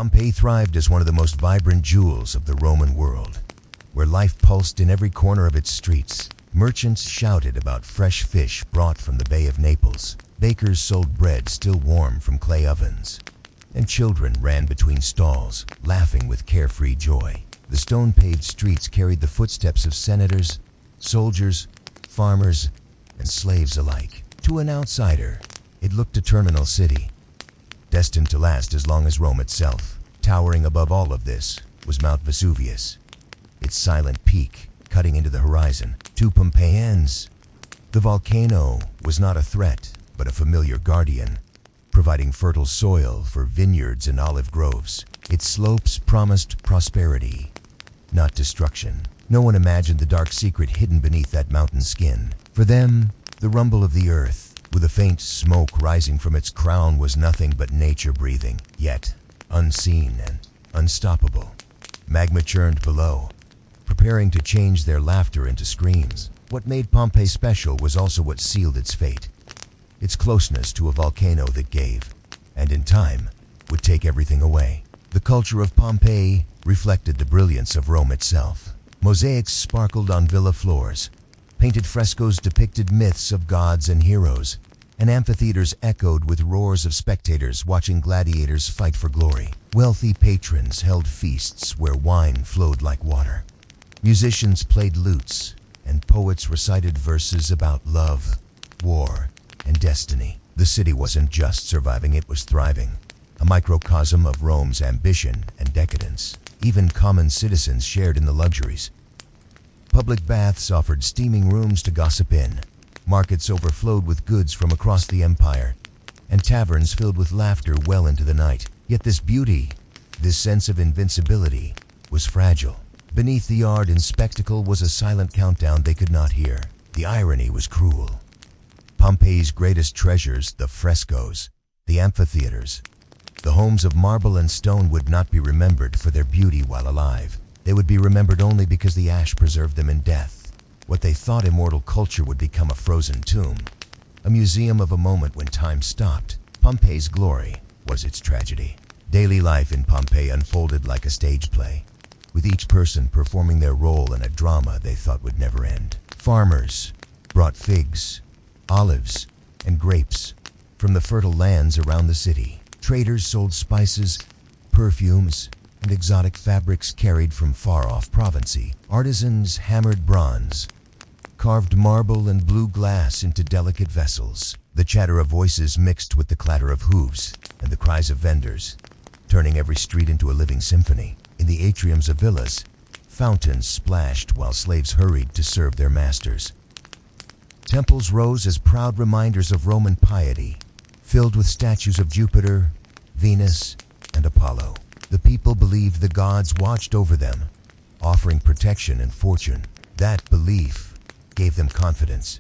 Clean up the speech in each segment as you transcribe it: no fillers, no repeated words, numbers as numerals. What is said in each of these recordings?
Pompeii thrived as one of the most vibrant jewels of the Roman world, where life pulsed in every corner of its streets. Merchants shouted about fresh fish brought from the Bay of Naples. Bakers sold bread still warm from clay ovens. And children ran between stalls, laughing with carefree joy. The stone-paved streets carried the footsteps of senators, soldiers, farmers, and slaves alike. To an outsider, it looked a terminal city, destined to last as long as Rome itself. Towering above all of this was Mount Vesuvius, its silent peak cutting into the horizon. To Pompeians, the volcano was not a threat, but a familiar guardian, providing fertile soil for vineyards and olive groves. Its slopes promised prosperity, not destruction. No one imagined the dark secret hidden beneath that mountain skin. For them, the rumble of the earth, with a faint smoke rising from its crown, was nothing but nature breathing, yet unseen and unstoppable. Magma churned below, preparing to change their laughter into screams. What made Pompeii special was also what sealed its fate. Its closeness to a volcano that gave, and in time, would take everything away. The culture of Pompeii reflected the brilliance of Rome itself. Mosaics sparkled on villa floors. Painted frescoes depicted myths of gods and heroes, and amphitheaters echoed with roars of spectators watching gladiators fight for glory. Wealthy patrons held feasts where wine flowed like water. Musicians played lutes, and poets recited verses about love, war, and destiny. The city wasn't just surviving, it was thriving, a microcosm of Rome's ambition and decadence. Even common citizens shared in the luxuries. Public baths offered steaming rooms to gossip in. Markets overflowed with goods from across the empire, and taverns filled with laughter well into the night. Yet this beauty, this sense of invincibility, was fragile. Beneath the art and spectacle was a silent countdown they could not hear. The irony was cruel. Pompeii's greatest treasures, the frescoes, the amphitheaters, the homes of marble and stone, would not be remembered for their beauty while alive. They would be remembered only because the ash preserved them in death. What they thought immortal culture would become a frozen tomb, a museum of a moment when time stopped. Pompeii's glory was its tragedy. Daily life in Pompeii unfolded like a stage play, with each person performing their role in a drama they thought would never end. Farmers brought figs, olives, and grapes from the fertile lands around the city. Traders sold spices, perfumes, and exotic fabrics carried from far-off provinces. Artisans hammered bronze, carved marble and blew glass into delicate vessels. The chatter of voices mixed with the clatter of hooves and the cries of vendors, turning every street into a living symphony. In the atriums of villas, fountains splashed while slaves hurried to serve their masters. Temples rose as proud reminders of Roman piety, filled with statues of Jupiter, Venus, and Apollo. The people believed the gods watched over them, offering protection and fortune. That belief gave them confidence,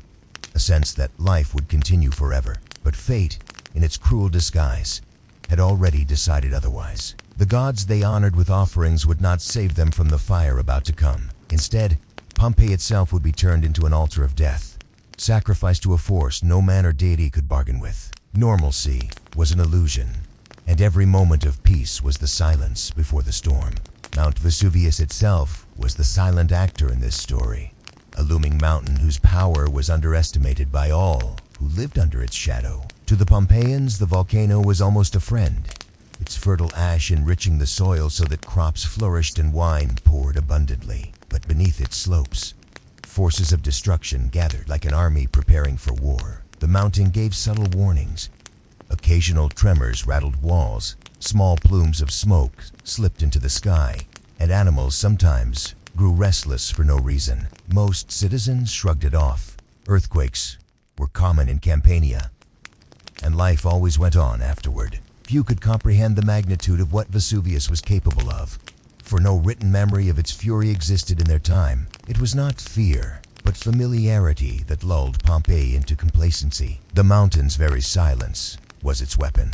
a sense that life would continue forever. But fate, in its cruel disguise, had already decided otherwise. The gods they honored with offerings would not save them from the fire about to come. Instead, Pompeii itself would be turned into an altar of death, sacrificed to a force no man or deity could bargain with. Normalcy was an illusion, and every moment of peace was the silence before the storm. Mount Vesuvius itself was the silent actor in this story, a looming mountain whose power was underestimated by all who lived under its shadow. To the Pompeians, the volcano was almost a friend, its fertile ash enriching the soil so that crops flourished and wine poured abundantly. But beneath its slopes, forces of destruction gathered like an army preparing for war. The mountain gave subtle warnings. Occasional tremors rattled walls, small plumes of smoke slipped into the sky, and animals sometimes grew restless for no reason. Most citizens shrugged it off. Earthquakes were common in Campania, and life always went on afterward. Few could comprehend the magnitude of what Vesuvius was capable of, for no written memory of its fury existed in their time. It was not fear, but familiarity that lulled Pompeii into complacency. The mountain's very silence was its weapon,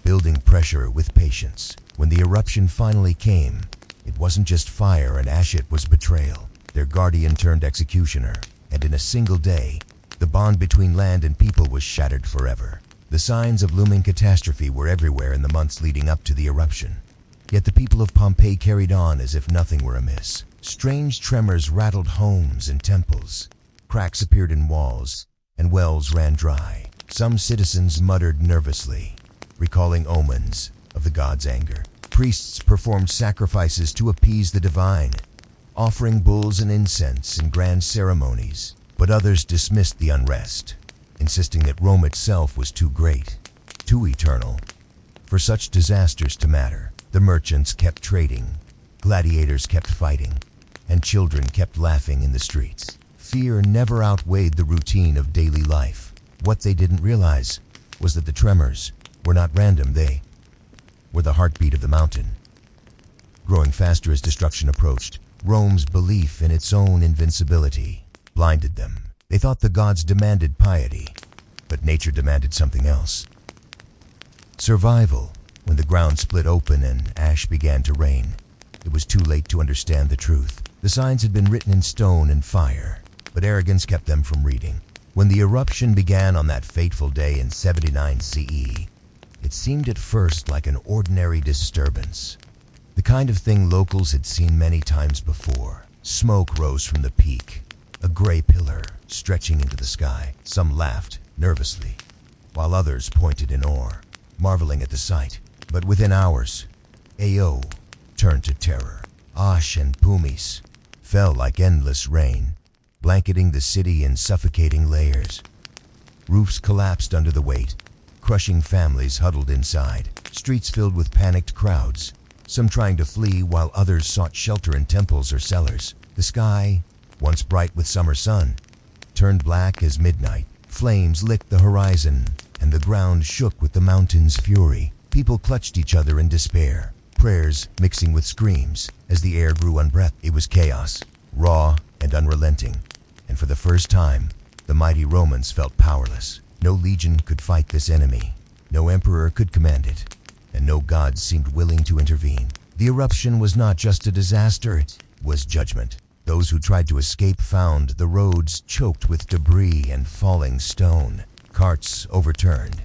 building pressure with patience. When the eruption finally came, it wasn't just fire and ash, it was betrayal. Their guardian turned executioner, and in a single day, the bond between land and people was shattered forever. The signs of looming catastrophe were everywhere in the months leading up to the eruption. Yet the people of Pompeii carried on as if nothing were amiss. Strange tremors rattled homes and temples. Cracks appeared in walls, and wells ran dry. Some citizens muttered nervously, recalling omens of the gods' anger. Priests performed sacrifices to appease the divine, offering bulls and incense in grand ceremonies. But others dismissed the unrest, insisting that Rome itself was too great, too eternal, for such disasters to matter. The merchants kept trading, gladiators kept fighting, and children kept laughing in the streets. Fear never outweighed the routine of daily life. What they didn't realize was that the tremors were not random. They were the heartbeat of the mountain. Growing faster as destruction approached, Rome's belief in its own invincibility blinded them. They thought the gods demanded piety, but nature demanded something else. Survival. When the ground split open and ash began to rain, it was too late to understand the truth. The signs had been written in stone and fire, but arrogance kept them from reading. When the eruption began on that fateful day in 79 CE, it seemed at first like an ordinary disturbance, the kind of thing locals had seen many times before. Smoke rose from the peak, a gray pillar stretching into the sky. Some laughed nervously, while others pointed in awe, marveling at the sight. But within hours, Ao turned to terror. Ash and pumice fell like endless rain, blanketing the city in suffocating layers. Roofs collapsed under the weight, crushing families huddled inside. Streets filled with panicked crowds, some trying to flee while others sought shelter in temples or cellars. The sky, once bright with summer sun, turned black as midnight. Flames licked the horizon, and the ground shook with the mountain's fury. People clutched each other in despair, prayers mixing with screams as the air grew unbreathed. It was chaos, raw and unrelenting, and for the first time, the mighty Romans felt powerless. No legion could fight this enemy, no emperor could command it, and no god seemed willing to intervene. The eruption was not just a disaster, it was judgment. Those who tried to escape found the roads choked with debris and falling stone. Carts overturned.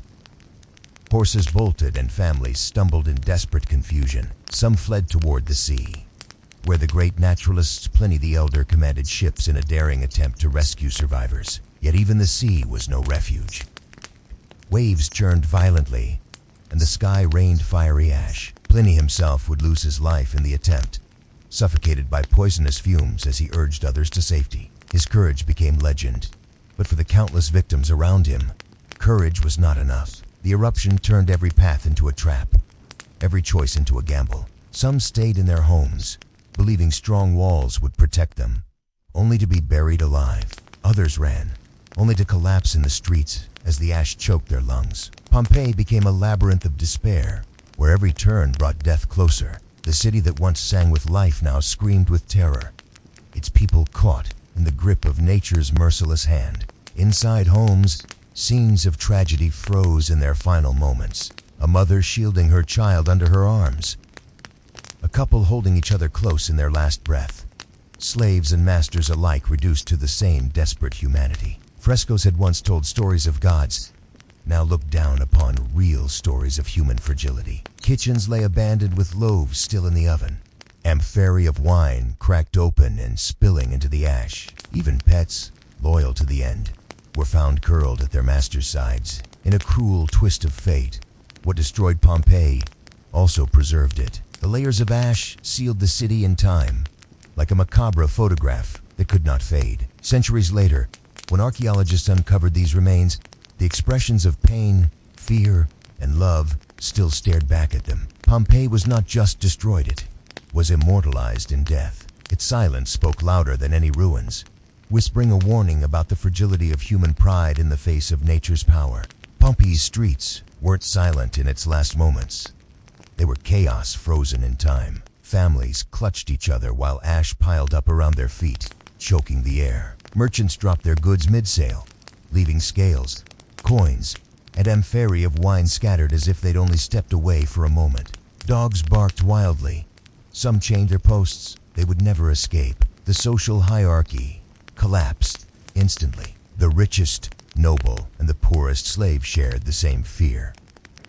Horses bolted and families stumbled in desperate confusion. Some fled toward the sea, where the great naturalist Pliny the Elder commanded ships in a daring attempt to rescue survivors. Yet even the sea was no refuge. Waves churned violently, and the sky rained fiery ash. Pliny himself would lose his life in the attempt, suffocated by poisonous fumes as he urged others to safety. His courage became legend, but for the countless victims around him, courage was not enough. The eruption turned every path into a trap, every choice into a gamble. Some stayed in their homes, believing strong walls would protect them, only to be buried alive. Others ran, only to collapse in the streets as the ash choked their lungs. Pompeii became a labyrinth of despair, where every turn brought death closer. The city that once sang with life now screamed with terror, its people caught in the grip of nature's merciless hand. Inside homes, scenes of tragedy froze in their final moments. A mother shielding her child under her arms, a couple holding each other close in their last breath. Slaves and masters alike reduced to the same desperate humanity. Frescoes had once told stories of gods, now looked down upon real stories of human fragility. Kitchens lay abandoned with loaves still in the oven. Amphorae of wine cracked open and spilling into the ash. Even pets, loyal to the end, were found curled at their master's sides. In a cruel twist of fate, what destroyed Pompeii also preserved it. The layers of ash sealed the city in time, like a macabre photograph that could not fade. Centuries later, when archaeologists uncovered these remains, the expressions of pain, fear, and love still stared back at them. Pompeii was not just destroyed, it was immortalized in death. Its silence spoke louder than any ruins, whispering a warning about the fragility of human pride in the face of nature's power. Pompeii's streets weren't silent in its last moments. They were chaos frozen in time. Families clutched each other while ash piled up around their feet, choking the air. Merchants dropped their goods mid-sale, leaving scales, coins, and amphorae of wine scattered as if they'd only stepped away for a moment. Dogs barked wildly. Some chained their posts. They would never escape. The social hierarchy collapsed instantly. The richest, noble, and the poorest slave shared the same fear,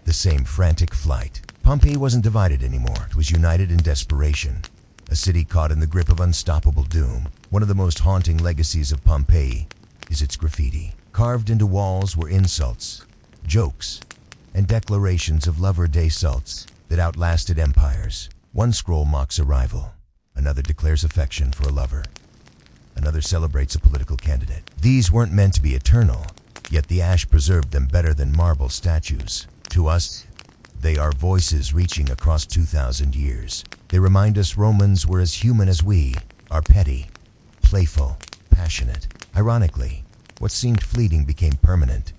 the same frantic flight. Pompeii wasn't divided anymore. It was united in desperation. A city caught in the grip of unstoppable doom. One of the most haunting legacies of Pompeii is its graffiti. Carved into walls were insults, jokes, and declarations of lover desults that outlasted empires. One scroll mocks a rival. Another declares affection for a lover. Another celebrates a political candidate. These weren't meant to be eternal, yet the ash preserved them better than marble statues. To us, they are voices reaching across 2,000 years. They remind us Romans were as human as we, are petty, playful, passionate. Ironically, what seemed fleeting became permanent,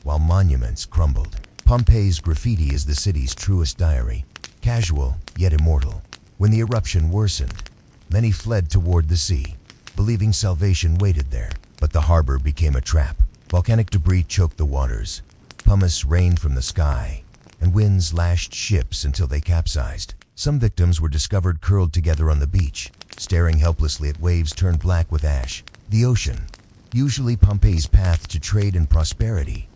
while monuments crumbled. Pompeii's graffiti is the city's truest diary, casual yet immortal. When the eruption worsened, many fled toward the sea, believing salvation waited there. But the harbor became a trap. Volcanic debris choked the waters. Pumice rained from the sky, and winds lashed ships until they capsized. Some victims were discovered curled together on the beach, staring helplessly at waves turned black with ash. The ocean, usually Pompeii's path to trade and prosperity,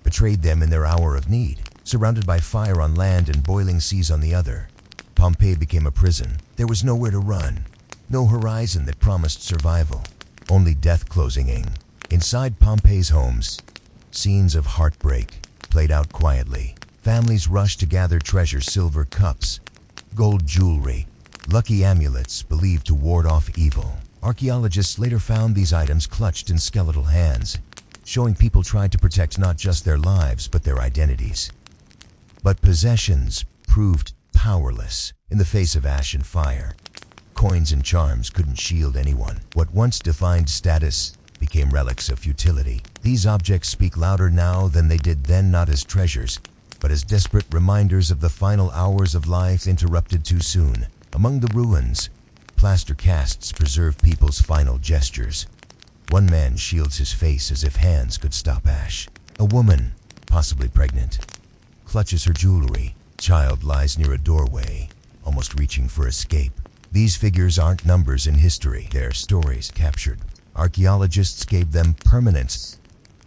betrayed them in their hour of need. Surrounded by fire on land and boiling seas on the other, Pompeii became a prison. There was nowhere to run, no horizon that promised survival, only death closing in. Inside Pompeii's homes, scenes of heartbreak played out quietly. Families rushed to gather treasures, silver cups, gold jewelry, lucky amulets believed to ward off evil. Archaeologists later found these items clutched in skeletal hands, showing people tried to protect not just their lives but their identities. But possessions proved powerless in the face of ash and fire. Coins and charms couldn't shield anyone. What once defined status became relics of futility. These objects speak louder now than they did then, not as treasures, but as desperate reminders of the final hours of life interrupted too soon. Among the ruins, plaster casts preserve people's final gestures. One man shields his face as if hands could stop ash. A woman, possibly pregnant, clutches her jewelry. Child lies near a doorway, almost reaching for escape. These figures aren't numbers in history, they're stories captured. Archaeologists gave them permanence,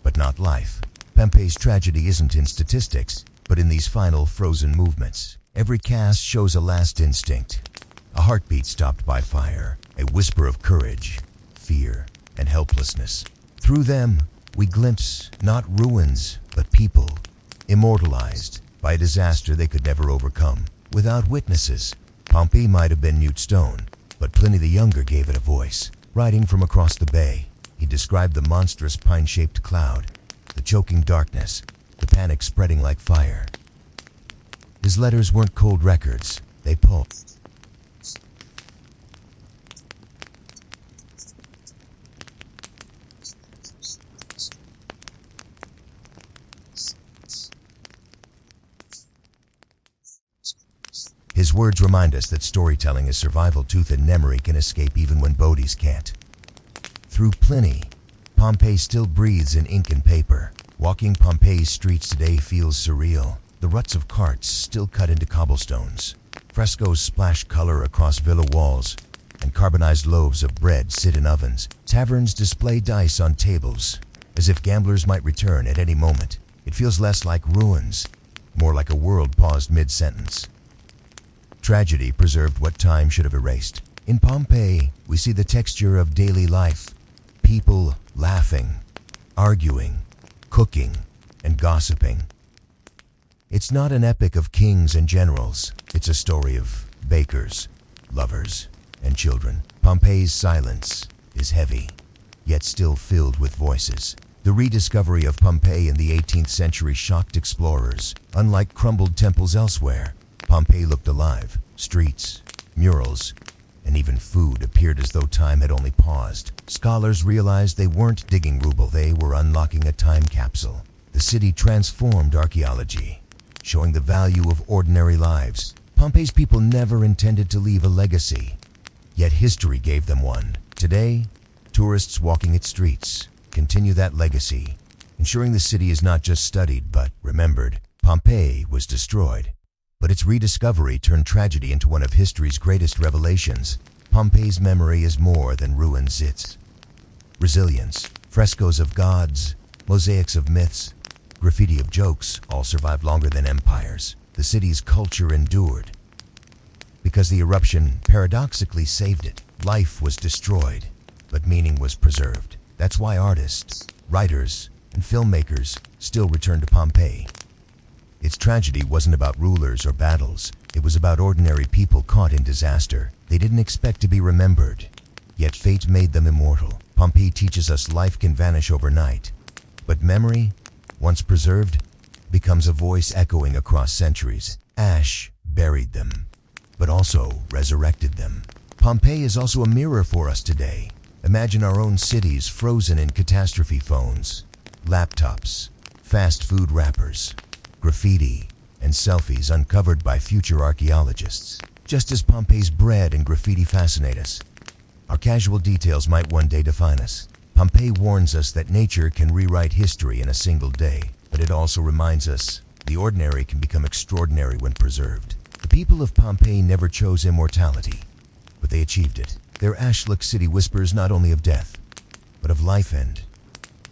but not life. Pompeii's tragedy isn't in statistics, but in these final frozen movements. Every cast shows a last instinct, a heartbeat stopped by fire, a whisper of courage, fear, and helplessness. Through them, we glimpse not ruins, but people, immortalized by a disaster they could never overcome. Without witnesses, Pompeii might have been mute stone, but Pliny the Younger gave it a voice. Writing from across the bay, he described the monstrous pine-shaped cloud, the choking darkness, the panic spreading like fire. His letters weren't cold records, they pulsed. His words remind us that storytelling is survival. Tooth and memory can escape even when bodies can't. Through Pliny, Pompeii still breathes in ink and paper. Walking Pompeii's streets today feels surreal. The ruts of carts still cut into cobblestones. Frescoes splash color across villa walls, and carbonized loaves of bread sit in ovens. Taverns display dice on tables, as if gamblers might return at any moment. It feels less like ruins, more like a world paused mid-sentence. Tragedy preserved what time should have erased. In Pompeii, we see the texture of daily life. People laughing, arguing, cooking, and gossiping. It's not an epic of kings and generals. It's a story of bakers, lovers, and children. Pompeii's silence is heavy, yet still filled with voices. The rediscovery of Pompeii in the 18th century shocked explorers. Unlike crumbled temples elsewhere, Pompeii looked alive. Streets, murals, and even food appeared as though time had only paused. Scholars realized they weren't digging rubble, they were unlocking a time capsule. The city transformed archaeology, showing the value of ordinary lives. Pompeii's people never intended to leave a legacy, yet history gave them one. Today, tourists walking its streets continue that legacy, ensuring the city is not just studied but remembered. Pompeii was destroyed, but its rediscovery turned tragedy into one of history's greatest revelations. Pompeii's memory is more than ruins, it's resilience. Frescoes of gods, mosaics of myths, graffiti of jokes all survived longer than empires. the city's culture endured. Because the eruption paradoxically saved it. Life was destroyed, but meaning was preserved. That's why artists, writers, and filmmakers still return to Pompeii. Its tragedy wasn't about rulers or battles. It was about ordinary people caught in disaster. They didn't expect to be remembered, yet fate made them immortal. Pompeii teaches us life can vanish overnight, but memory, once preserved, becomes a voice echoing across centuries. Ash buried them, but also resurrected them. Pompeii is also a mirror for us today. Imagine our own cities frozen in catastrophe phones, laptops, fast food wrappers, graffiti, and selfies uncovered by future archaeologists. Just as Pompeii's bread and graffiti fascinate us, our casual details might one day define us. Pompeii warns us that nature can rewrite history in a single day, but it also reminds us the ordinary can become extraordinary when preserved. The people of Pompeii never chose immortality, but they achieved it. Their ash-lit city whispers not only of death, but of life and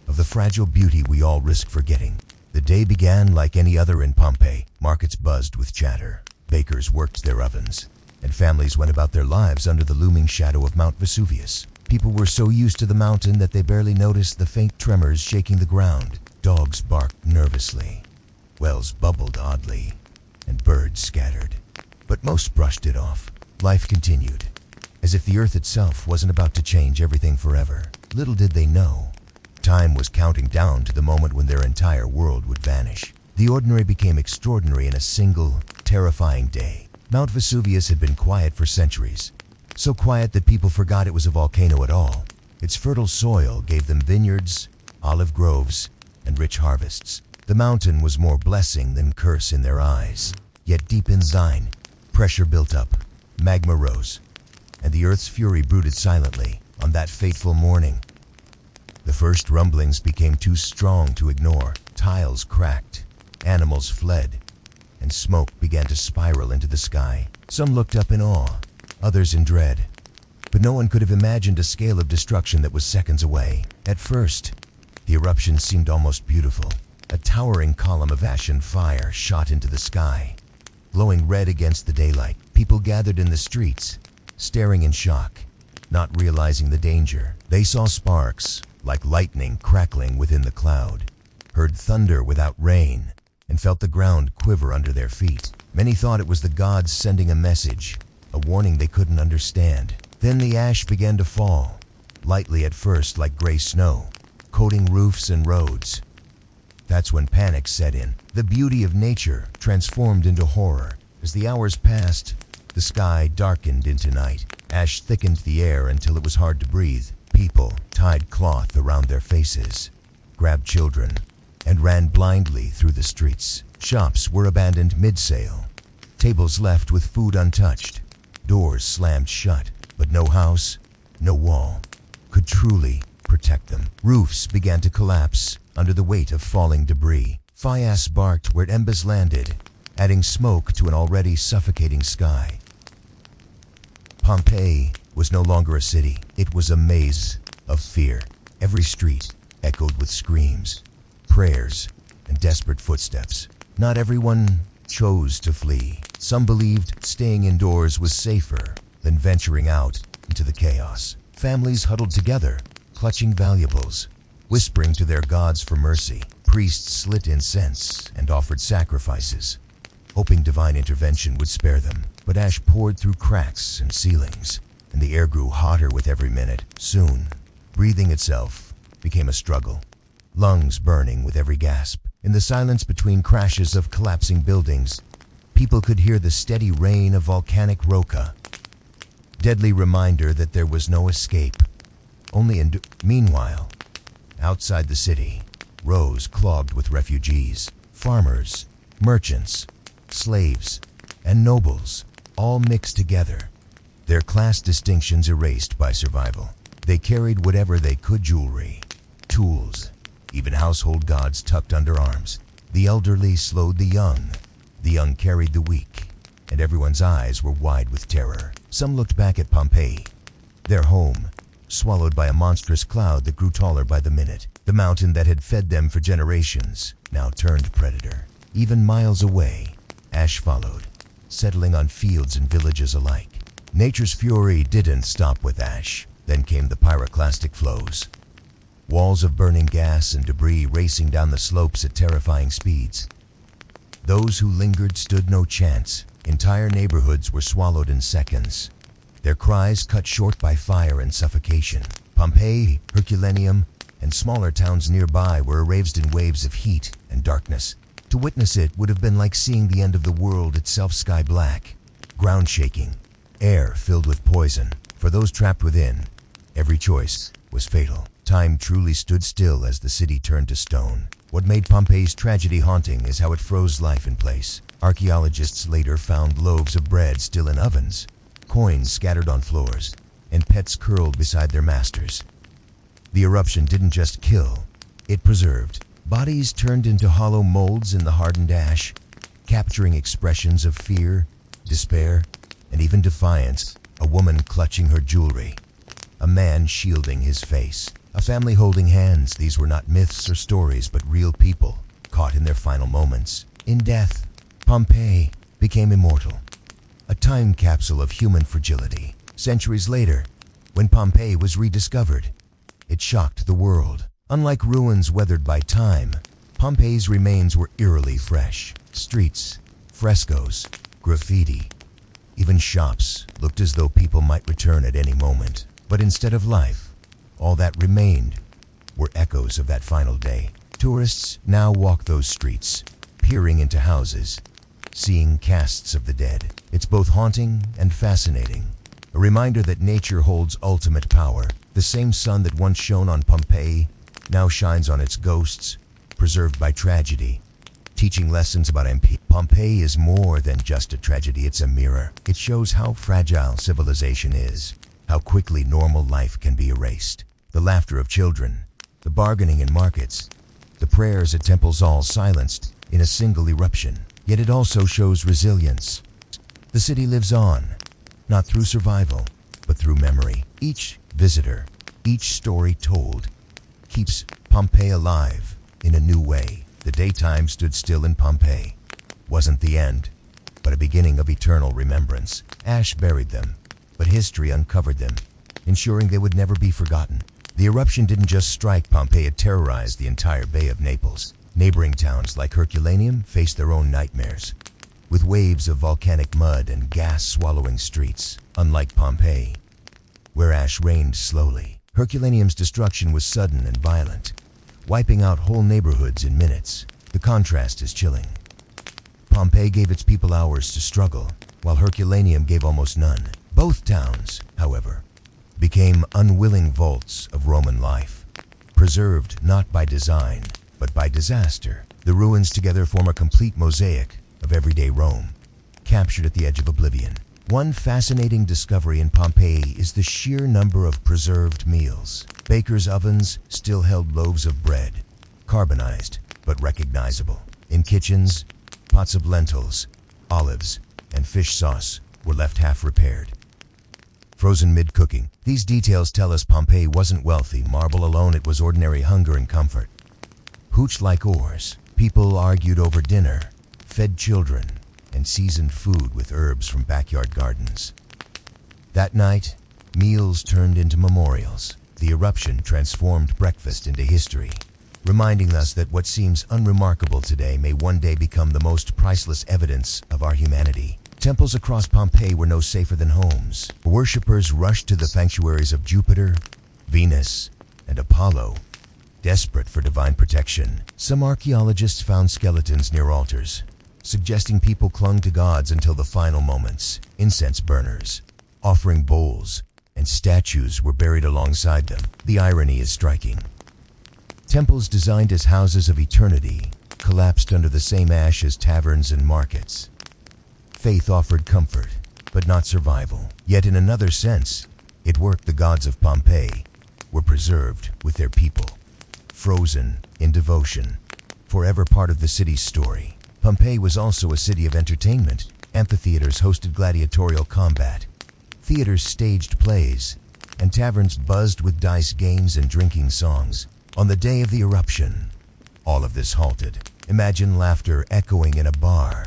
of the fragile beauty we all risk forgetting. The day began like any other in Pompeii. Markets buzzed with chatter, bakers worked their ovens, and families went about their lives under the looming shadow of Mount Vesuvius. People were so used to the mountain that they barely noticed the faint tremors shaking the ground. Dogs barked nervously, wells bubbled oddly, and birds scattered. But most brushed it off. Life continued, as if the earth itself wasn't about to change everything forever. Little did they know, time was counting down to the moment when their entire world would vanish. The ordinary became extraordinary in a single, terrifying day. Mount Vesuvius had been quiet for centuries, so quiet that people forgot it was a volcano at all. Its fertile soil gave them vineyards, olive groves, and rich harvests. The mountain was more blessing than curse in their eyes. Yet deep inside, pressure built up, magma rose, and the earth's fury brooded silently. On that fateful morning, the first rumblings became too strong to ignore. Tiles cracked, animals fled, and smoke began to spiral into the sky. Some looked up in awe, others in dread, but no one could have imagined a scale of destruction that was seconds away. At first, the eruption seemed almost beautiful. A towering column of ash and fire shot into the sky, glowing red against the daylight. People gathered in the streets, staring in shock, not realizing the danger. They saw sparks, like lightning crackling within the cloud, heard thunder without rain, and felt the ground quiver under their feet. Many thought it was the gods sending a message, a warning they couldn't understand. Then the ash began to fall, lightly at first like gray snow, coating roofs and roads. That's when panic set in. The beauty of nature transformed into horror. As the hours passed, the sky darkened into night. Ash thickened the air until it was hard to breathe. People tied cloth around their faces, grabbed children, and ran blindly through the streets. Shops were abandoned mid-sale, tables left with food untouched, doors slammed shut, but no house, no wall could truly protect them. Roofs began to collapse under the weight of falling debris. Fire sparked where embers landed, adding smoke to an already suffocating sky. Pompeii was no longer a city. It was a maze of fear. Every street echoed with screams, prayers, and desperate footsteps. Not everyone chose to flee. Some believed staying indoors was safer than venturing out into the chaos. Families huddled together, clutching valuables, whispering to their gods for mercy. Priests lit incense and offered sacrifices, hoping divine intervention would spare them. But ash poured through cracks and ceilings, and the air grew hotter with every minute. Soon, breathing itself became a struggle, lungs burning with every gasp. In the silence between crashes of collapsing buildings, people could hear the steady rain of volcanic roca, deadly reminder that there was no escape, only Meanwhile, outside the city, roads clogged with refugees, farmers, merchants, slaves, and nobles, all mixed together, their class distinctions erased by survival. They carried whatever they could: jewelry, tools, even household gods tucked under arms. The elderly slowed the young carried the weak, and everyone's eyes were wide with terror. Some looked back at Pompeii, their home, swallowed by a monstrous cloud that grew taller by the minute. The mountain that had fed them for generations now turned predator. Even miles away, Ash followed, settling on fields and villages alike. Nature's fury didn't stop with ash. Then came the pyroclastic flows. Walls of burning gas and debris racing down the slopes at terrifying speeds. Those who lingered stood no chance. Entire neighborhoods were swallowed in seconds, their cries cut short by fire and suffocation. Pompeii, Herculaneum, and smaller towns nearby were erased in waves of heat and darkness. To witness it would have been like seeing the end of the world itself, sky black, ground shaking, air filled with poison. For those trapped within, every choice was fatal. Time truly stood still as the city turned to stone. What made Pompeii's tragedy haunting is how it froze life in place. Archaeologists later found loaves of bread still in ovens, coins scattered on floors, and pets curled beside their masters. The eruption didn't just kill, it preserved. Bodies turned into hollow molds in the hardened ash, capturing expressions of fear, despair, and even defiance. A woman clutching her jewelry, a man shielding his face, a family holding hands. These were not myths or stories, but real people, caught in their final moments. In death, Pompeii became immortal, a time capsule of human fragility. Centuries later, when Pompeii was rediscovered, it shocked the world. Unlike ruins weathered by time, Pompeii's remains were eerily fresh. Streets, frescoes, graffiti, even shops looked as though people might return at any moment. But instead of life, all that remained were echoes of that final day. Tourists now walk those streets, peering into houses, seeing casts of the dead. It's both haunting and fascinating, a reminder that nature holds ultimate power. The same sun that once shone on Pompeii now shines on its ghosts, preserved by tragedy, teaching lessons about MP. Pompeii is more than just a tragedy, it's a mirror. It shows how fragile civilization is, how quickly normal life can be erased. The laughter of children, the bargaining in markets, the prayers at temples, all silenced in a single eruption. Yet it also shows resilience. The city lives on, not through survival, but through memory. Each visitor, each story told, keeps Pompeii alive in a new way. The daytime stood still in Pompeii wasn't the end, but a beginning of eternal remembrance. Ash buried them, but history uncovered them, ensuring they would never be forgotten. The eruption didn't just strike Pompeii, it terrorized the entire Bay of Naples. Neighboring towns like Herculaneum faced their own nightmares, with waves of volcanic mud and gas-swallowing streets. Unlike Pompeii, where ash rained slowly, Herculaneum's destruction was sudden and violent, wiping out whole neighborhoods in minutes. The contrast is chilling. Pompeii gave its people hours to struggle, while Herculaneum gave almost none. Both towns, however, became unwilling vaults of Roman life, preserved not by design, but by disaster. The ruins together form a complete mosaic of everyday Rome, captured at the edge of oblivion. One fascinating discovery in Pompeii is the sheer number of preserved meals. Bakers' ovens still held loaves of bread, carbonized but recognizable. In kitchens, pots of lentils, olives, and fish sauce were left half repaired, frozen mid-cooking. These details tell us Pompeii wasn't wealthy. Marble alone, it was ordinary hunger and comfort. Hooch like oars, people argued over dinner, fed children, and seasoned food with herbs from backyard gardens. That night, meals turned into memorials. The eruption transformed breakfast into history, reminding us that what seems unremarkable today may one day become the most priceless evidence of our humanity. Temples across Pompeii were no safer than homes. Worshippers rushed to the sanctuaries of Jupiter, Venus, and Apollo, desperate for divine protection. Some archaeologists found skeletons near altars, suggesting people clung to gods until the final moments. Incense burners, offering bowls, and statues were buried alongside them. The irony is striking. Temples designed as houses of eternity collapsed under the same ash as taverns and markets. Faith offered comfort, but not survival. Yet in another sense, it worked. The gods of Pompeii were preserved with their people, frozen in devotion, forever part of the city's story. Pompeii was also a city of entertainment. Amphitheaters hosted gladiatorial combat, theaters staged plays, and taverns buzzed with dice games and drinking songs. On the day of the eruption, all of this halted. Imagine laughter echoing in a bar,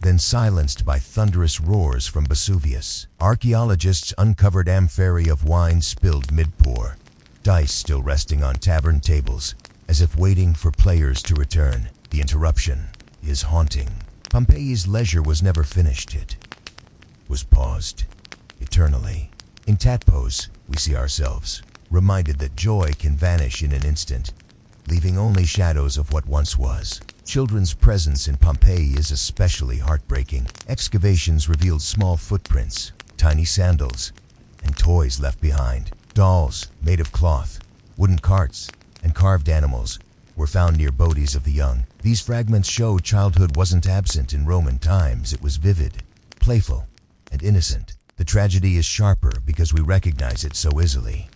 then silenced by thunderous roars from Vesuvius. Archaeologists uncovered amphorae of wine spilled mid-pour, dice still resting on tavern tables, as if waiting for players to return. The interruption is haunting. Pompeii's leisure was never finished. It was paused eternally. In Tatpos, we see ourselves, reminded that joy can vanish in an instant, leaving only shadows of what once was. Children's presence in Pompeii is especially heartbreaking. Excavations revealed small footprints, tiny sandals, and toys left behind. Dolls made of cloth, wooden carts, and carved animals were found near bodies of the young. These fragments show childhood wasn't absent in Roman times. It was vivid, playful, and innocent. The tragedy is sharper because we recognize it so easily.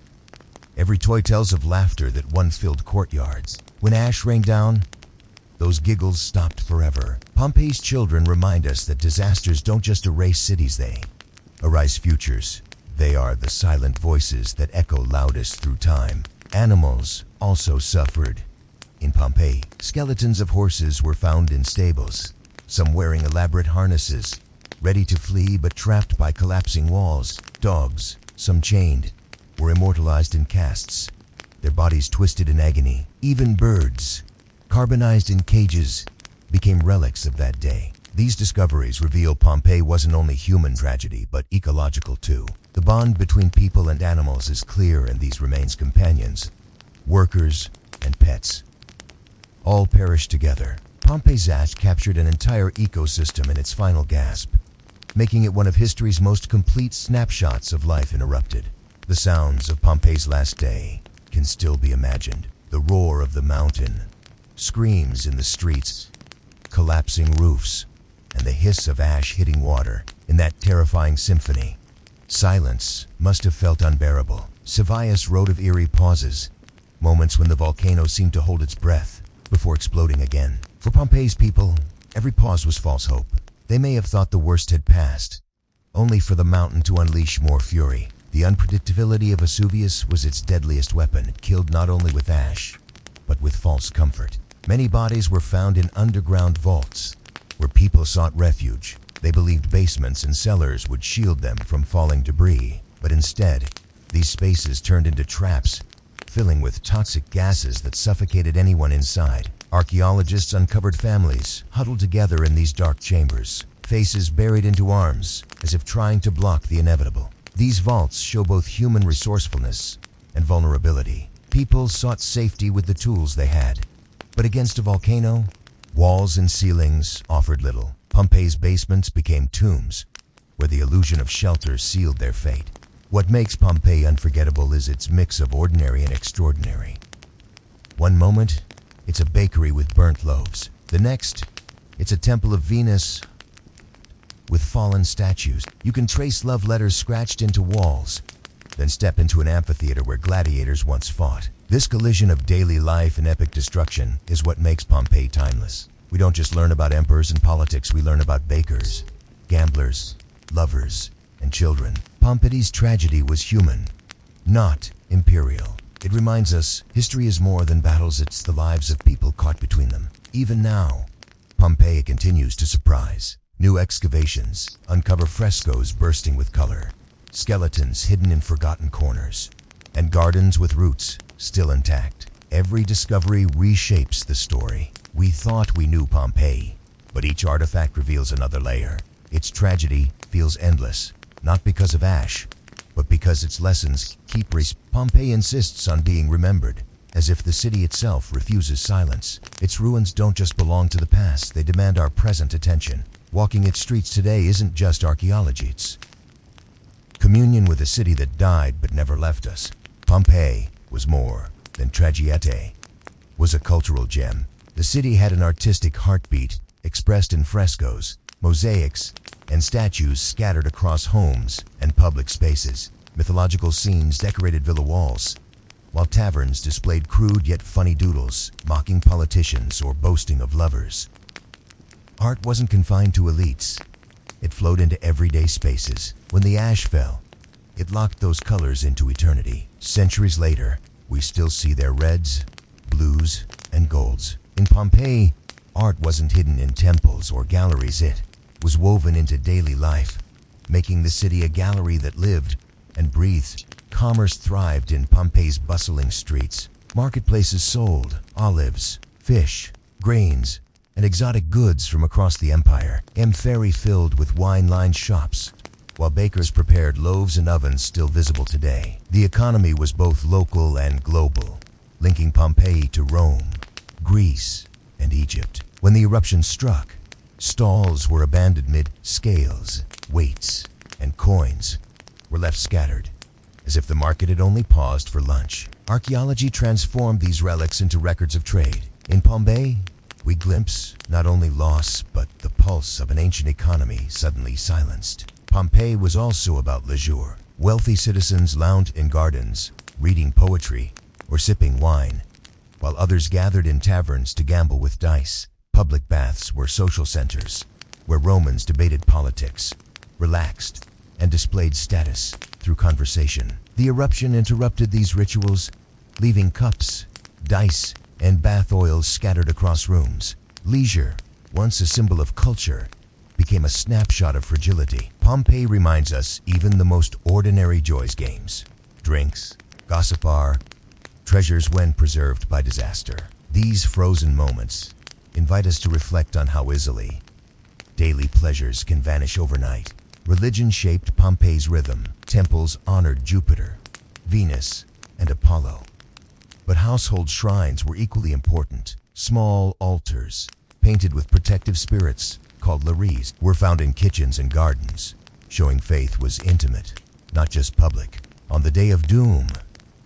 Every toy tells of laughter that once filled courtyards. When ash rained down, those giggles stopped forever. Pompeii's children remind us that disasters don't just erase cities, they erase futures. They are the silent voices that echo loudest through time. Animals also suffered. In Pompeii, skeletons of horses were found in stables, some wearing elaborate harnesses, ready to flee but trapped by collapsing walls. Dogs, some chained, were immortalized in casts, their bodies twisted in agony. Even birds, carbonized in cages, became relics of that day. These discoveries reveal Pompeii wasn't only human tragedy, but ecological too. The bond between people and animals is clear, and these remains companions, workers, and pets all perished together. Pompeii's ash captured an entire ecosystem in its final gasp, making it one of history's most complete snapshots of life interrupted. The sounds of Pompeii's last day can still be imagined. The roar of the mountain, screams in the streets, collapsing roofs, and the hiss of ash hitting water. In that terrifying symphony, silence must have felt unbearable. Sevius wrote of eerie pauses, moments when the volcano seemed to hold its breath before exploding again. For Pompeii's people, every pause was false hope. They may have thought the worst had passed, only for the mountain to unleash more fury. The unpredictability of Vesuvius was its deadliest weapon. It killed not only with ash, but with false comfort. Many bodies were found in underground vaults, where people sought refuge. They believed basements and cellars would shield them from falling debris, but instead, these spaces turned into traps, filling with toxic gases that suffocated anyone inside. Archaeologists uncovered families huddled together in these dark chambers, faces buried into arms, as if trying to block the inevitable. These vaults show both human resourcefulness and vulnerability. People sought safety with the tools they had, but against a volcano, walls and ceilings offered little. Pompeii's basements became tombs, where the illusion of shelter sealed their fate. What makes Pompeii unforgettable is its mix of ordinary and extraordinary. One moment, it's a bakery with burnt loaves. The next, it's a temple of Venus with fallen statues. You can trace love letters scratched into walls, then step into an amphitheater where gladiators once fought. This collision of daily life and epic destruction is what makes Pompeii timeless. We don't just learn about emperors and politics, we learn about bakers, gamblers, lovers, and children. Pompeii's tragedy was human, not imperial. It reminds us history is more than battles, it's the lives of people caught between them. Even now, Pompeii continues to surprise. New excavations uncover frescoes bursting with color, skeletons hidden in forgotten corners, and gardens with roots still intact. Every discovery reshapes the story. We thought we knew Pompeii, but each artifact reveals another layer. Its tragedy feels endless, not because of ash, but because its lessons keep Pompeii insists on being remembered, as if the city itself refuses silence. Its ruins don't just belong to the past, they demand our present attention. Walking its streets today isn't just archaeology, it's communion with a city that died but never left us. Pompeii was more than tragedy, was a cultural gem. The city had an artistic heartbeat, expressed in frescoes, mosaics, and statues scattered across homes and public spaces. Mythological scenes decorated villa walls, while taverns displayed crude yet funny doodles, mocking politicians or boasting of lovers. Art wasn't confined to elites. It flowed into everyday spaces. When the ash fell, it locked those colors into eternity. Centuries later, we still see their reds, blues, and golds. In Pompeii, art wasn't hidden in temples or galleries. It was woven into daily life, making the city a gallery that lived and breathed. Commerce thrived in Pompeii's bustling streets. Marketplaces sold olives, fish, grains, and exotic goods from across the empire. Ferry filled with wine-lined shops, while bakers prepared loaves in ovens still visible today. The economy was both local and global, linking Pompeii to Rome, Greece, and Egypt. When the eruption struck, stalls were abandoned mid scales, weights, and coins were left scattered, as if the market had only paused for lunch. Archaeology transformed these relics into records of trade. In Pompeii, we glimpse not only loss, but the pulse of an ancient economy suddenly silenced. Pompeii was also about leisure. Wealthy citizens lounged in gardens, reading poetry or sipping wine, while others gathered in taverns to gamble with dice. Public baths were social centers, where Romans debated politics, relaxed, and displayed status through conversation. The eruption interrupted these rituals, leaving cups, dice, and bath oils scattered across rooms. Leisure, once a symbol of culture, became a snapshot of fragility. Pompeii reminds us even the most ordinary joys games, drinks, gossip are treasures when preserved by disaster. These frozen moments invite us to reflect on how easily daily pleasures can vanish overnight. Religion shaped Pompeii's rhythm. Temples honored Jupiter, Venus, and Apollo. But household shrines were equally important. Small altars, painted with protective spirits, called lares, were found in kitchens and gardens, showing faith was intimate, not just public. On the day of doom,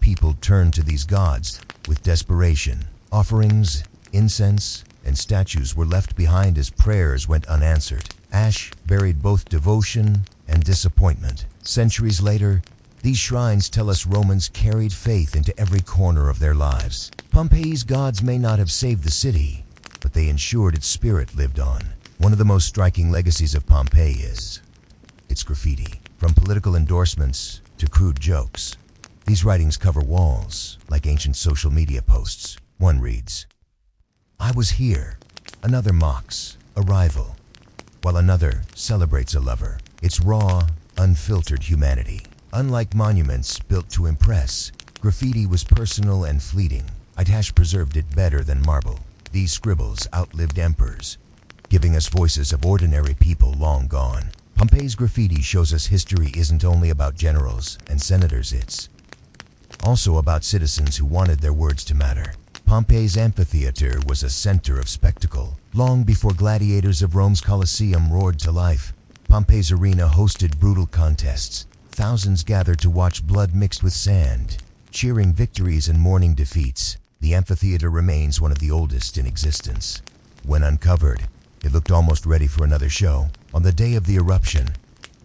people turned to these gods with desperation. Offerings, incense, and statues were left behind as prayers went unanswered. Ash buried both devotion and disappointment. Centuries later, these shrines tell us Romans carried faith into every corner of their lives. Pompeii's gods may not have saved the city, but they ensured its spirit lived on. One of the most striking legacies of Pompeii is its graffiti. From political endorsements to crude jokes, these writings cover walls like ancient social media posts. One reads, "I was here." Another mocks a rival, while another celebrates a lover. It's raw, unfiltered humanity. Unlike monuments built to impress, graffiti was personal and fleeting. Itash preserved it better than marble. These scribbles outlived emperors, giving us voices of ordinary people long gone. Pompeii's graffiti shows us history isn't only about generals and senators, it's also about citizens who wanted their words to matter. Pompeii's amphitheater was a center of spectacle. Long before gladiators of Rome's Colosseum roared to life, Pompeii's arena hosted brutal contests. Thousands gathered to watch blood mixed with sand, cheering victories and mourning defeats. The amphitheater remains one of the oldest in existence. When uncovered, it looked almost ready for another show. On the day of the eruption,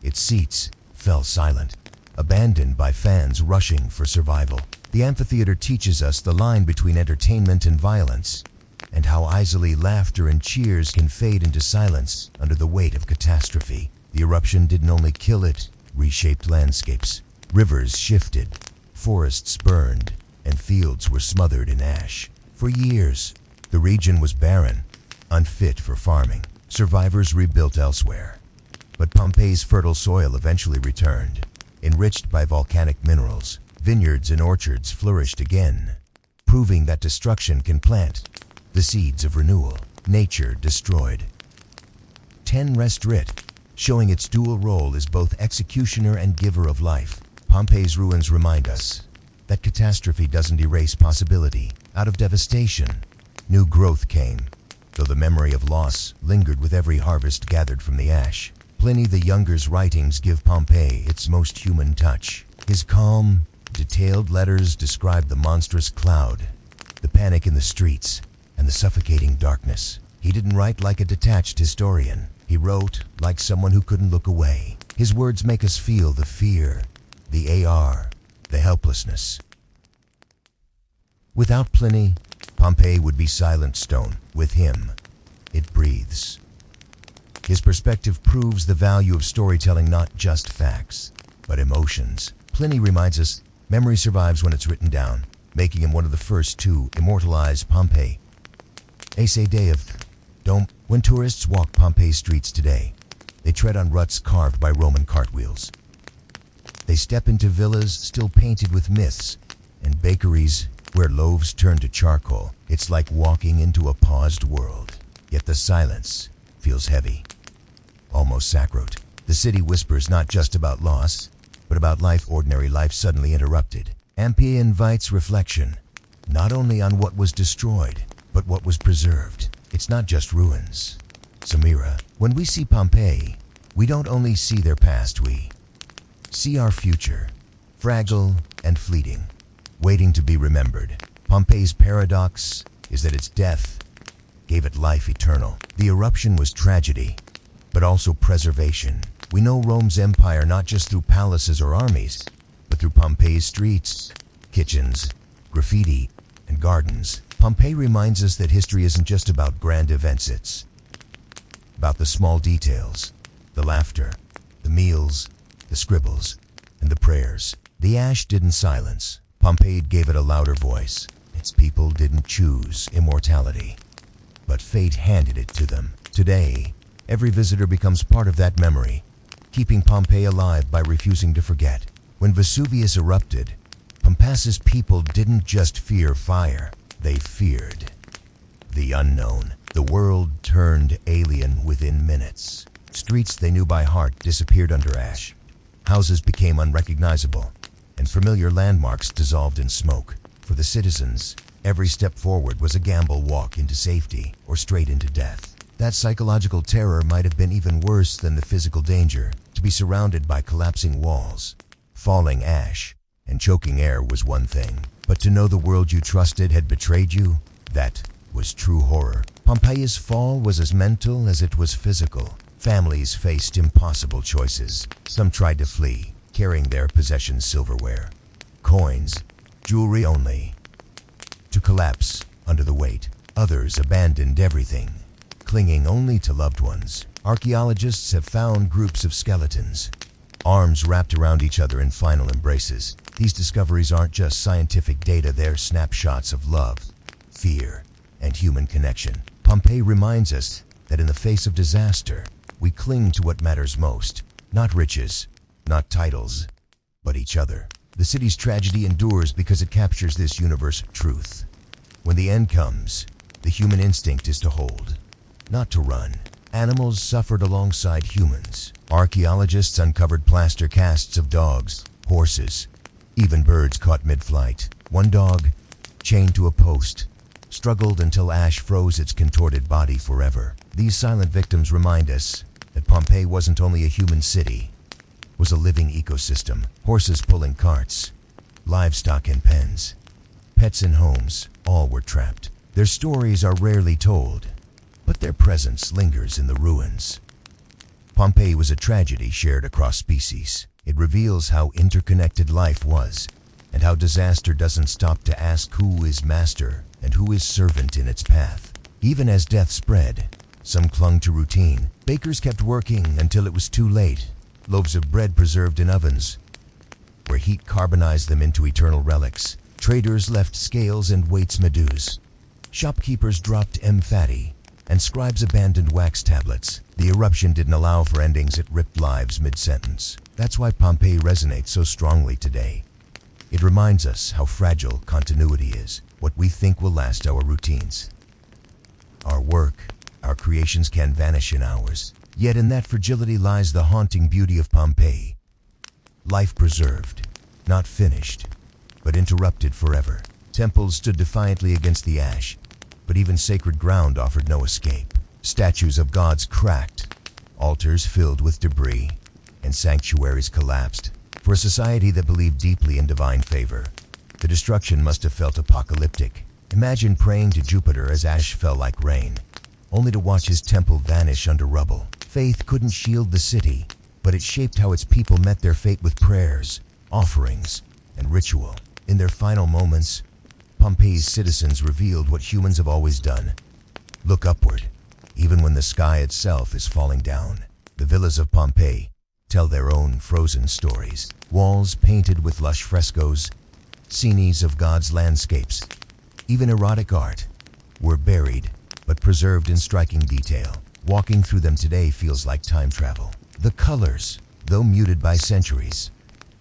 its seats fell silent, abandoned by fans rushing for survival. The amphitheater teaches us the line between entertainment and violence, and how easily laughter and cheers can fade into silence under the weight of catastrophe. The eruption didn't only kill it, reshaped landscapes. Rivers shifted, forests burned, and fields were smothered in ash. For years, the region was barren, unfit for farming. Survivors rebuilt elsewhere. But Pompeii's fertile soil eventually returned. Enriched by volcanic minerals, vineyards and orchards flourished again, proving that destruction can plant the seeds of renewal. Nature destroyed. 10 rest writ, showing its dual role as both executioner and giver of life. Pompeii's ruins remind us that catastrophe doesn't erase possibility. Out of devastation, new growth came, though the memory of loss lingered with every harvest gathered from the ash. Pliny the Younger's writings give Pompeii its most human touch. His calm, detailed letters describe the monstrous cloud, the panic in the streets, and the suffocating darkness. He didn't write like a detached historian. He wrote like someone who couldn't look away. His words make us feel the fear, the the helplessness. Without Pliny, Pompeii would be silent stone. With him, it breathes. His perspective proves the value of storytelling, not just facts, but emotions. Pliny reminds us memory survives when it's written down, making him one of the first to immortalize Pompeii. Ace Day of Dome. When tourists walk Pompeii's streets today, They tread on ruts carved by Roman cartwheels. They step into villas still painted with myths and bakeries where loaves turn to charcoal. It's like walking into a paused world. Yet the silence feels heavy, almost sacred. The city whispers not just about loss, but about life, ordinary life suddenly interrupted. Pompeii invites reflection, not only on what was destroyed, but what was preserved. It's not just ruins. Samira, when we see Pompeii, we don't only see their past, we see our future, fragile and fleeting, waiting to be remembered. Pompeii's paradox is that its death gave it life eternal. The eruption was tragedy, but also preservation. We know Rome's empire not just through palaces or armies, but through Pompeii's streets, kitchens, graffiti, and gardens. Pompeii reminds us that history isn't just about grand events, it's about the small details, the laughter, the meals, the scribbles, and the prayers. The ash didn't silence. Pompeii gave it a louder voice. Its people didn't choose immortality, but fate handed it to them. Today, every visitor becomes part of that memory, keeping Pompeii alive by refusing to forget. When Vesuvius erupted, Pompeii's people didn't just fear fire, they feared the unknown. The world turned alien within minutes. Streets they knew by heart disappeared under ash. Houses became unrecognizable, and familiar landmarks dissolved in smoke. For the citizens, every step forward was a gamble, walk into safety or straight into death. That psychological terror might have been even worse than the physical danger. To be surrounded by collapsing walls, falling ash, and choking air was one thing, but to know the world you trusted had betrayed you, that was true horror. Pompeii's fall was as mental as it was physical. Families faced impossible choices. Some tried to flee, carrying their possessions, silverware, coins, jewelry only, to collapse under the weight. Others abandoned everything, clinging only to loved ones. Archaeologists have found groups of skeletons, arms wrapped around each other in final embraces. These discoveries aren't just scientific data, they're snapshots of love, fear, and human connection. Pompeii reminds us that in the face of disaster, we cling to what matters most. Not riches, not titles, but each other. The city's tragedy endures because it captures this universe truth. When the end comes, the human instinct is to hold, not to run. Animals suffered alongside humans. Archaeologists uncovered plaster casts of dogs, horses, even birds caught mid-flight. One dog, chained to a post, struggled until ash froze its contorted body forever. These silent victims remind us that Pompeii wasn't only a human city, it was a living ecosystem. Horses pulling carts, livestock in pens, pets in homes, all were trapped. Their stories are rarely told, but their presence lingers in the ruins. Pompeii was a tragedy shared across species. It reveals how interconnected life was, and how disaster doesn't stop to ask who is master and who is servant in its path. Even as death spread, some clung to routine. Bakers kept working until it was too late. Loaves of bread preserved in ovens, where heat carbonized them into eternal relics. Traders left scales and weights medues. Shopkeepers dropped fatty, and scribes abandoned wax tablets. The eruption didn't allow for endings, it ripped lives mid-sentence. That's why Pompeii resonates so strongly today. It reminds us how fragile continuity is. What we think will last, our routines, our work, our creations can vanish in hours. Yet in that fragility lies the haunting beauty of Pompeii. Life preserved, not finished, but interrupted forever. Temples stood defiantly against the ash, but even sacred ground offered no escape. Statues of gods cracked, altars filled with debris, and sanctuaries collapsed. For a society that believed deeply in divine favor, the destruction must have felt apocalyptic. Imagine praying to Jupiter as ash fell like rain, only to watch his temple vanish under rubble. Faith couldn't shield the city, but it shaped how its people met their fate with prayers, offerings, and ritual. In their final moments, Pompeii's citizens revealed what humans have always done: look upward, even when the sky itself is falling down. The villas of Pompeii tell their own frozen stories. Walls painted with lush frescoes, scenes of God's landscapes, even erotic art, were buried but preserved in striking detail. Walking through them today feels like time travel. The colors, though muted by centuries,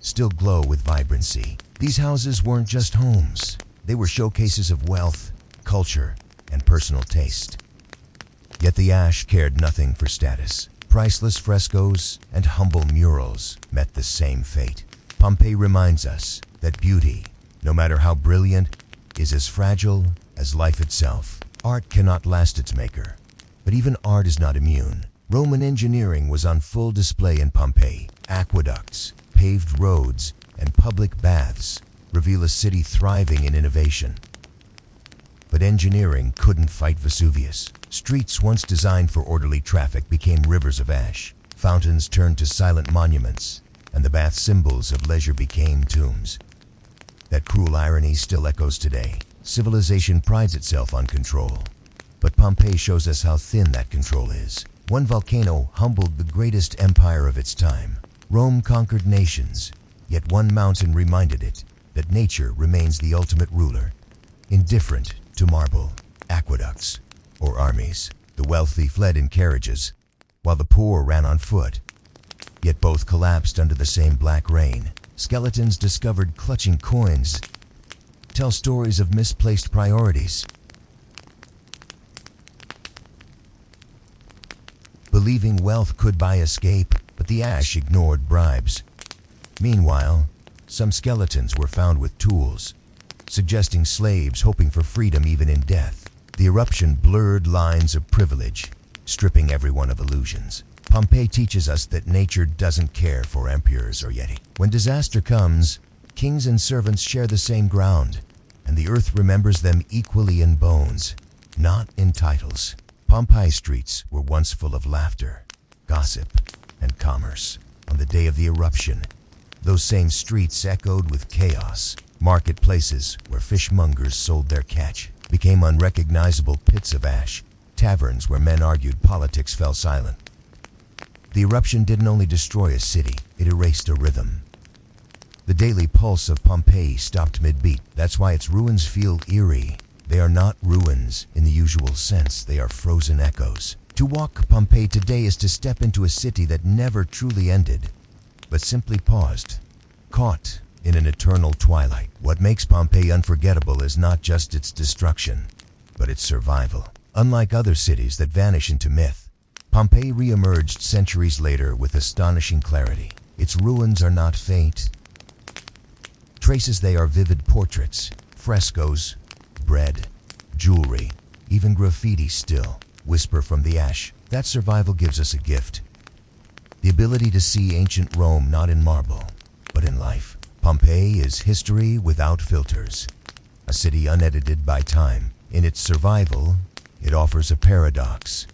still glow with vibrancy. These houses weren't just homes. They were showcases of wealth, culture, and personal taste. Yet the ash cared nothing for status. Priceless frescoes and humble murals met the same fate. Pompeii reminds us that beauty, no matter how brilliant, is as fragile as life itself. Art cannot last its maker, but even art is not immune. Roman engineering was on full display in Pompeii. Aqueducts, paved roads, and public baths reveal a city thriving in innovation. But engineering couldn't fight Vesuvius. Streets once designed for orderly traffic became rivers of ash. Fountains turned to silent monuments, and the bath symbols of leisure became tombs. That cruel irony still echoes today. Civilization prides itself on control, but Pompeii shows us how thin that control is. One volcano humbled the greatest empire of its time. Rome conquered nations, yet one mountain reminded it that nature remains the ultimate ruler, indifferent to marble, aqueducts, or armies. The wealthy fled in carriages, while the poor ran on foot. Yet both collapsed under the same black rain. Skeletons discovered clutching coins tell stories of misplaced priorities. Believing wealth could buy escape, but the ash ignored bribes. Meanwhile, some skeletons were found with tools, suggesting slaves hoping for freedom even in death. The eruption blurred lines of privilege, stripping everyone of illusions. Pompeii teaches us that nature doesn't care for emperors or yeti. When disaster comes, kings and servants share the same ground, and the earth remembers them equally in bones, not in titles. Pompeii streets were once full of laughter, gossip, and commerce. On the day of the eruption, those same streets echoed with chaos. Marketplaces where fishmongers sold their catch became unrecognizable pits of ash. Taverns where men argued politics fell silent. The eruption didn't only destroy a city, it erased a rhythm. The daily pulse of Pompeii stopped mid-beat. That's why its ruins feel eerie. They are not ruins in the usual sense, they are frozen echoes. To walk Pompeii today is to step into a city that never truly ended, but simply paused, caught in an eternal twilight. What makes Pompeii unforgettable is not just its destruction, but its survival. Unlike other cities that vanish into myth, Pompeii re-emerged centuries later with astonishing clarity. Its ruins are not faint traces, they are vivid portraits, frescoes, bread, jewelry, even graffiti still whisper from the ash. That survival gives us a gift. The ability to see ancient Rome not in marble, but in life. Pompeii is history without filters, a city unedited by time. In its survival, it offers a paradox.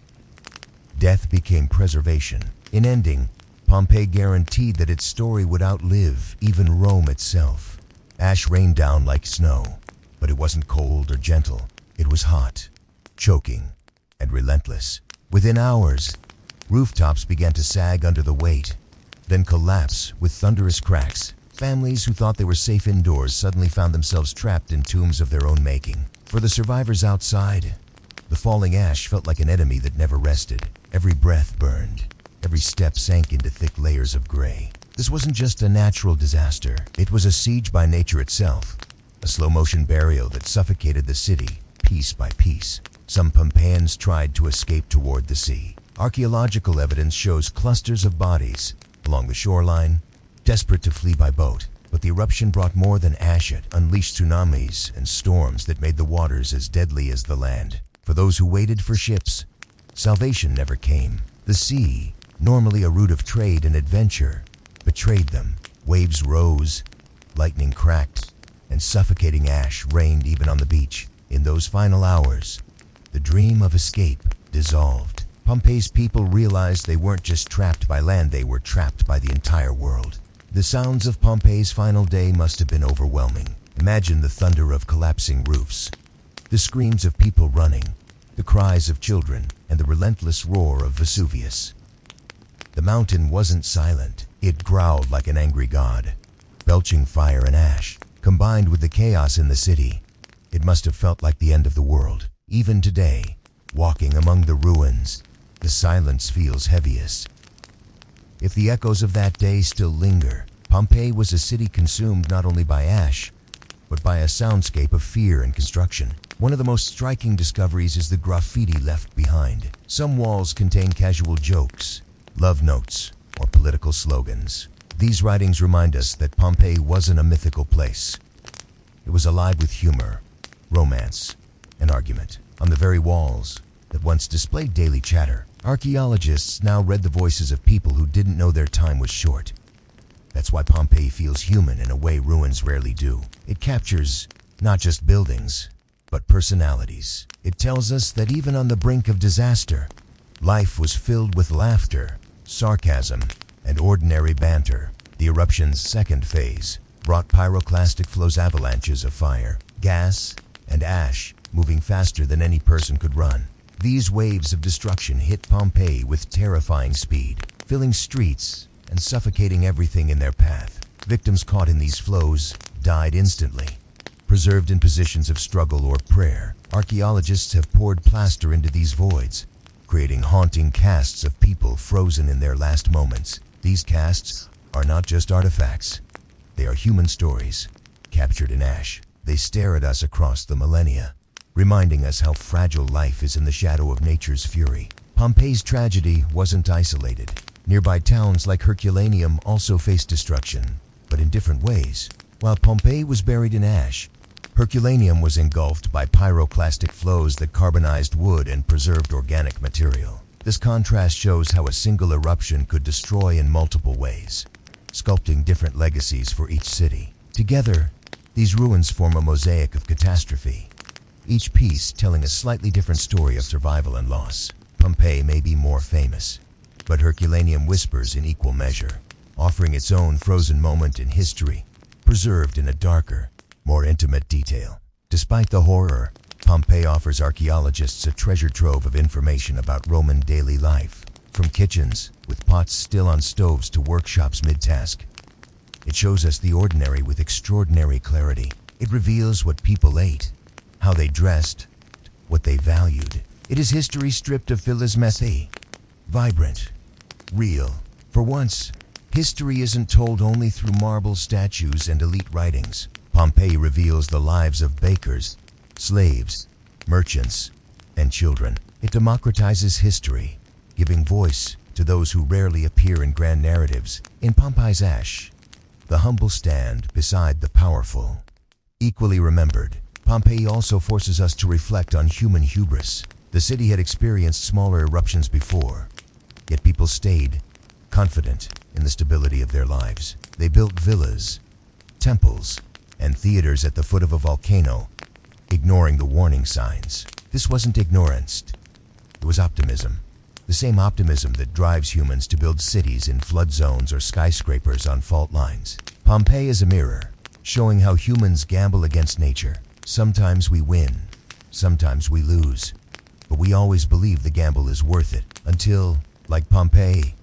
Death became preservation. In ending, Pompeii guaranteed that its story would outlive even Rome itself. Ash rained down like snow, but it wasn't cold or gentle. It was hot, choking, and relentless. Within hours, rooftops began to sag under the weight, then collapse with thunderous cracks. Families who thought they were safe indoors suddenly found themselves trapped in tombs of their own making. For the survivors outside, the falling ash felt like an enemy that never rested. Every breath burned, every step sank into thick layers of gray. This wasn't just a natural disaster, it was a siege by nature itself, a slow-motion burial that suffocated the city piece by piece. Some Pompeians tried to escape toward the sea. Archaeological evidence shows clusters of bodies along the shoreline, desperate to flee by boat. But the eruption brought more than ash. It unleashed tsunamis and storms that made the waters as deadly as the land. For those who waited for ships, salvation never came. The sea, normally a route of trade and adventure, betrayed them. Waves rose, lightning cracked, and suffocating ash rained even on the beach. In those final hours, the dream of escape dissolved. Pompeii's people realized they weren't just trapped by land, they were trapped by the entire world. The sounds of Pompeii's final day must have been overwhelming. Imagine the thunder of collapsing roofs, the screams of people running, the cries of children, and the relentless roar of Vesuvius. The mountain wasn't silent. It growled like an angry god, belching fire and ash. Combined with the chaos in the city, it must have felt like the end of the world. Even today, walking among the ruins, the silence feels heaviest. If the echoes of that day still linger, Pompeii was a city consumed not only by ash, but by a soundscape of fear and construction. One of the most striking discoveries is the graffiti left behind. Some walls contain casual jokes, love notes, or political slogans. These writings remind us that Pompeii wasn't a mythical place. It was alive with humor, romance, and argument. On the very walls that once displayed daily chatter, archaeologists now read the voices of people who didn't know their time was short. That's why Pompeii feels human in a way ruins rarely do. It captures not just buildings, but personalities. It tells us that even on the brink of disaster, life was filled with laughter, sarcasm, and ordinary banter. The eruption's second phase brought pyroclastic flows, avalanches of fire, gas, and ash, moving faster than any person could run. These waves of destruction hit Pompeii with terrifying speed, filling streets and suffocating everything in their path. Victims caught in these flows died instantly, preserved in positions of struggle or prayer. Archaeologists have poured plaster into these voids, creating haunting casts of people frozen in their last moments. These casts are not just artifacts. They are human stories, captured in ash. They stare at us across the millennia, reminding us how fragile life is in the shadow of nature's fury. Pompeii's tragedy wasn't isolated. Nearby towns like Herculaneum also faced destruction, but in different ways. While Pompeii was buried in ash, Herculaneum was engulfed by pyroclastic flows that carbonized wood and preserved organic material. This contrast shows how a single eruption could destroy in multiple ways, sculpting different legacies for each city. Together, these ruins form a mosaic of catastrophe, each piece telling a slightly different story of survival and loss. Pompeii may be more famous, but Herculaneum whispers in equal measure, offering its own frozen moment in history, preserved in a darker, more intimate detail. Despite the horror, Pompeii offers archaeologists a treasure trove of information about Roman daily life, from kitchens with pots still on stoves to workshops mid-task. It shows us the ordinary with extraordinary clarity. It reveals what people ate, how they dressed, what they valued. It is history stripped of philismethy, vibrant, real. For once, history isn't told only through marble statues and elite writings. Pompeii reveals the lives of bakers, slaves, merchants, and children. It democratizes history, giving voice to those who rarely appear in grand narratives. In Pompeii's ash, the humble stand beside the powerful. Equally remembered, Pompeii also forces us to reflect on human hubris. The city had experienced smaller eruptions before, yet people stayed confident in the stability of their lives. They built villas, temples, and theaters at the foot of a volcano, ignoring the warning signs. This wasn't ignorance, it was optimism. The same optimism that drives humans to build cities in flood zones or skyscrapers on fault lines. Pompeii is a mirror, showing how humans gamble against nature. Sometimes we win, sometimes we lose, but we always believe the gamble is worth it until, like Pompeii,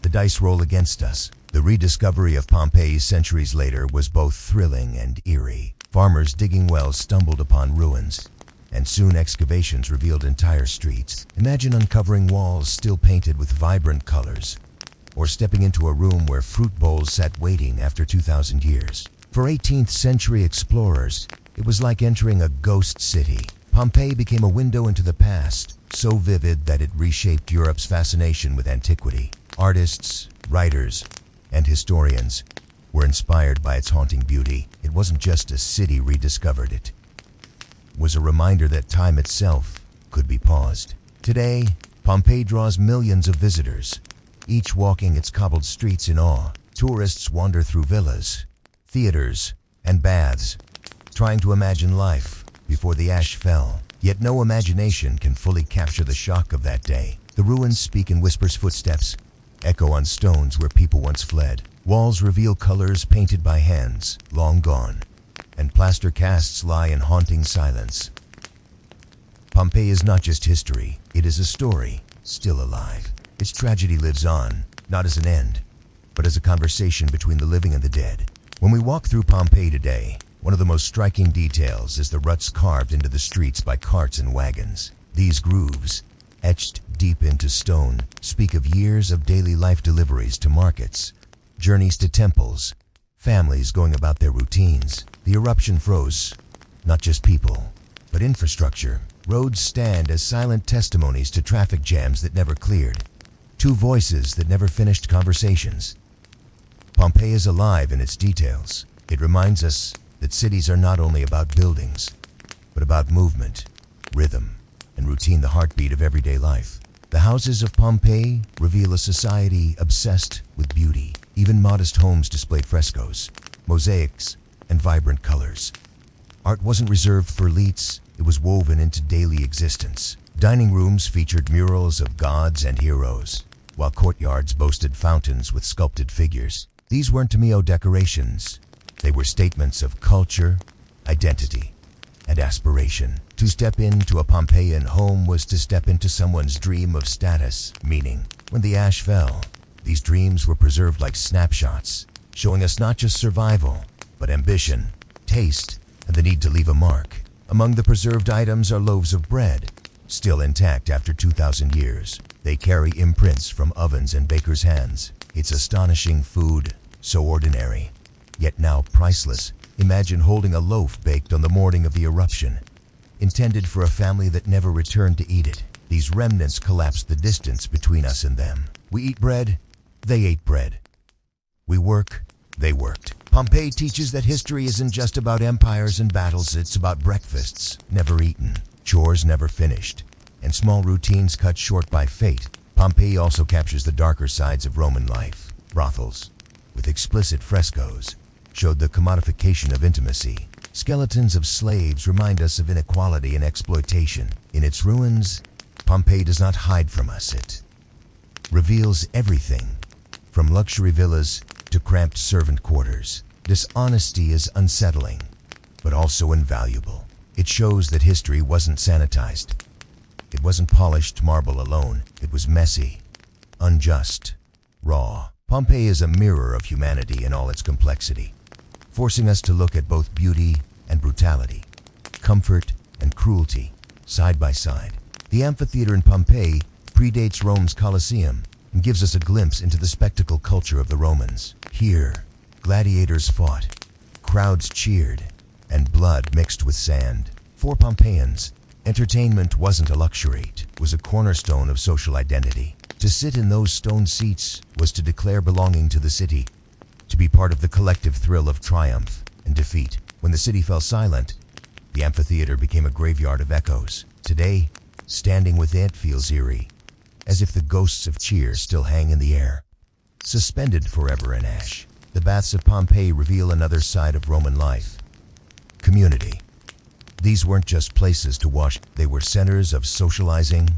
the dice roll against us. The rediscovery of Pompeii centuries later was both thrilling and eerie. Farmers digging wells stumbled upon ruins, and soon excavations revealed entire streets. Imagine uncovering walls still painted with vibrant colors, or stepping into a room where fruit bowls sat waiting after 2,000 years. For 18th century explorers, it was like entering a ghost city. Pompeii became a window into the past, so vivid that it reshaped Europe's fascination with antiquity. Artists, writers, and historians were inspired by its haunting beauty. It wasn't just a city rediscovered, it was a reminder that time itself could be paused. Today, Pompeii draws millions of visitors, each walking its cobbled streets in awe. Tourists wander through villas, theaters, and baths, trying to imagine life before the ash fell. Yet no imagination can fully capture the shock of that day. The ruins speak in whispers, footsteps echo on stones where people once fled. Walls reveal colors painted by hands long gone, and plaster casts lie in haunting silence. Pompeii is not just history, it is a story, still alive. Its tragedy lives on, not as an end, but as a conversation between the living and the dead. When we walk through Pompeii today, one of the most striking details is the ruts carved into the streets by carts and wagons. These grooves etched deep into stone, speak of years of daily life deliveries to markets, journeys to temples, families going about their routines. The eruption froze not just people, but infrastructure. Roads stand as silent testimonies to traffic jams that never cleared, two voices that never finished conversations. Pompeii is alive in its details. It reminds us that cities are not only about buildings, but about movement, rhythm, and routine, the heartbeat of everyday life. The houses of Pompeii reveal a society obsessed with beauty. Even modest homes displayed frescoes, mosaics, and vibrant colors. Art wasn't reserved for elites, it was woven into daily existence. Dining rooms featured murals of gods and heroes, while courtyards boasted fountains with sculpted figures. These weren't mere decorations. They were statements of culture, identity, and aspiration. To step into a Pompeian home was to step into someone's dream of status, meaning. When the ash fell, these dreams were preserved like snapshots, showing us not just survival, but ambition, taste, and the need to leave a mark. Among the preserved items are loaves of bread, still intact after 2,000 years. They carry imprints from ovens and bakers' hands. It's astonishing food, so ordinary, yet now priceless. Imagine holding a loaf baked on the morning of the eruption, intended for a family that never returned to eat it. These remnants collapsed the distance between us and them. We eat bread, they ate bread. We work, they worked. Pompeii teaches that history isn't just about empires and battles, it's about breakfasts never eaten, chores never finished, and small routines cut short by fate. Pompeii also captures the darker sides of Roman life. Brothels, with explicit frescoes, showed the commodification of intimacy. Skeletons of slaves remind us of inequality and exploitation. In its ruins, Pompeii does not hide from us. It reveals everything, from luxury villas to cramped servant quarters. This honesty is unsettling, but also invaluable. It shows that history wasn't sanitized. It wasn't polished marble alone. It was messy, unjust, raw. Pompeii is a mirror of humanity in all its complexity, forcing us to look at both beauty and brutality, comfort and cruelty, side by side. The amphitheater in Pompeii predates Rome's Colosseum and gives us a glimpse into the spectacle culture of the Romans. Here, gladiators fought, crowds cheered, and blood mixed with sand. For Pompeians, entertainment wasn't a luxury, it was a cornerstone of social identity. To sit in those stone seats was to declare belonging to the city, to be part of the collective thrill of triumph and defeat. When the city fell silent, the amphitheater became a graveyard of echoes. Today, standing within it feels eerie, as if the ghosts of cheer still hang in the air, suspended forever in ash. The baths of Pompeii reveal another side of Roman life: community. These weren't just places to wash, they were centers of socializing,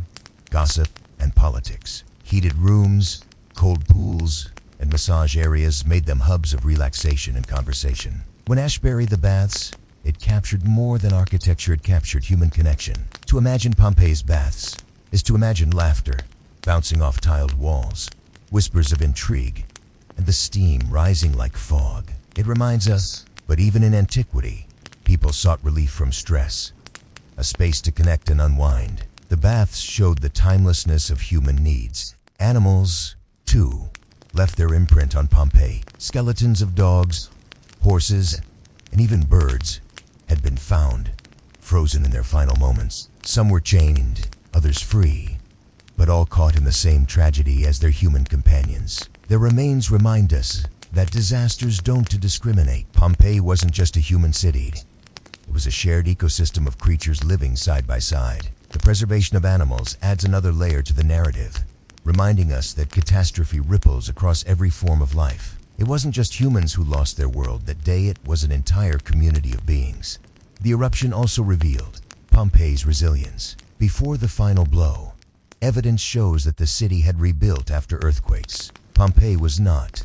gossip, and politics. Heated rooms, cold pools, and massage areas made them hubs of relaxation and conversation. When ash buried the baths, it captured more than architecture, it captured human connection. To imagine Pompeii's baths is to imagine laughter bouncing off tiled walls, whispers of intrigue, and the steam rising like fog. It reminds us, but even in antiquity, people sought relief from stress, a space to connect and unwind. The baths showed the timelessness of human needs. Animals, too, left their imprint on Pompeii. Skeletons of dogs, horses, and even birds had been found, frozen in their final moments. Some were chained, others free, but all caught in the same tragedy as their human companions. Their remains remind us that disasters don't discriminate. Pompeii wasn't just a human city. It was a shared ecosystem of creatures living side by side. The preservation of animals adds another layer to the narrative, reminding us that catastrophe ripples across every form of life. It wasn't just humans who lost their world that day, it was an entire community of beings. The eruption also revealed Pompeii's resilience. Before the final blow, evidence shows that the city had rebuilt after earthquakes. Pompeii was not.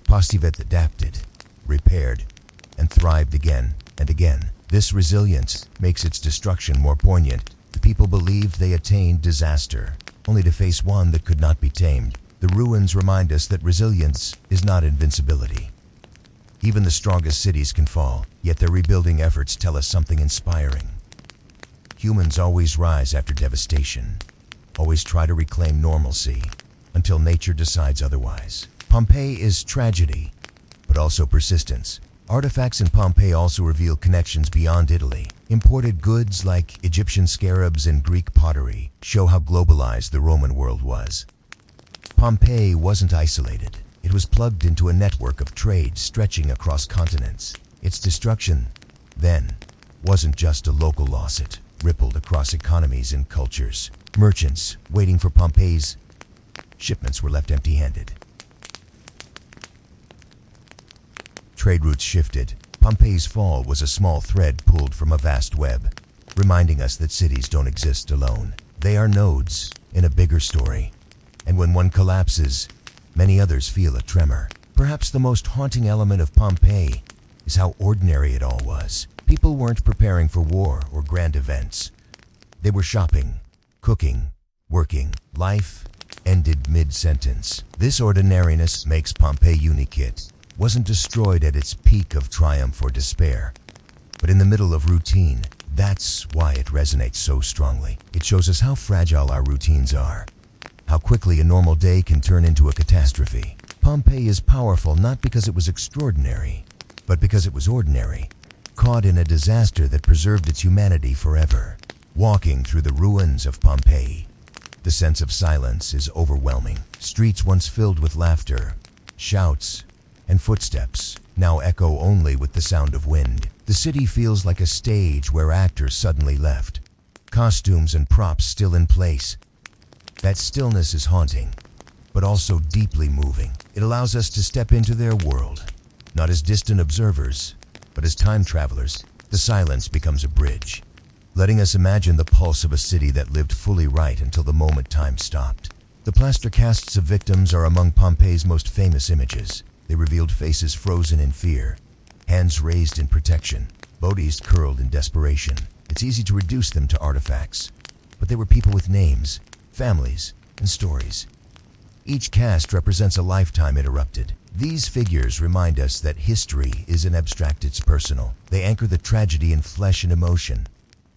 Postivet adapted, repaired, and thrived again and again. This resilience makes its destruction more poignant. The people believed they attained disaster, only to face one that could not be tamed. The ruins remind us that resilience is not invincibility. Even the strongest cities can fall, yet their rebuilding efforts tell us something inspiring. Humans always rise after devastation, always try to reclaim normalcy until nature decides otherwise. Pompeii is tragedy, but also persistence. Artifacts in Pompeii also reveal connections beyond Italy. Imported goods like Egyptian scarabs and Greek pottery show how globalized the Roman world was. Pompeii wasn't isolated. It was plugged into a network of trade stretching across continents. Its destruction, then, wasn't just a local loss. It rippled across economies and cultures. Merchants waiting for Pompeii's shipments were left empty-handed. Trade routes shifted. Pompeii's fall was a small thread pulled from a vast web, reminding us that cities don't exist alone. They are nodes in a bigger story. And when one collapses, many others feel a tremor. Perhaps the most haunting element of Pompeii is how ordinary it all was. People weren't preparing for war or grand events. They were shopping, cooking, working. Life ended mid-sentence. This ordinariness makes Pompeii unique. It wasn't destroyed at its peak of triumph or despair, but in the middle of routine. That's why it resonates so strongly. It shows us how fragile our routines are, how quickly a normal day can turn into a catastrophe. Pompeii is powerful not because it was extraordinary, but because it was ordinary, caught in a disaster that preserved its humanity forever. Walking through the ruins of Pompeii, the sense of silence is overwhelming. Streets once filled with laughter, shouts, and footsteps now echo only with the sound of wind. The city feels like a stage where actors suddenly left, costumes and props still in place. That stillness is haunting, but also deeply moving. It allows us to step into their world, not as distant observers, but as time travelers. The silence becomes a bridge, letting us imagine the pulse of a city that lived fully right until the moment time stopped. The plaster casts of victims are among Pompeii's most famous images. They revealed faces frozen in fear, hands raised in protection, bodies curled in desperation. It's easy to reduce them to artifacts, but they were people with names, families, and stories. Each cast represents a lifetime interrupted. These figures remind us that history isn't abstract, it's personal. They anchor the tragedy in flesh and emotion,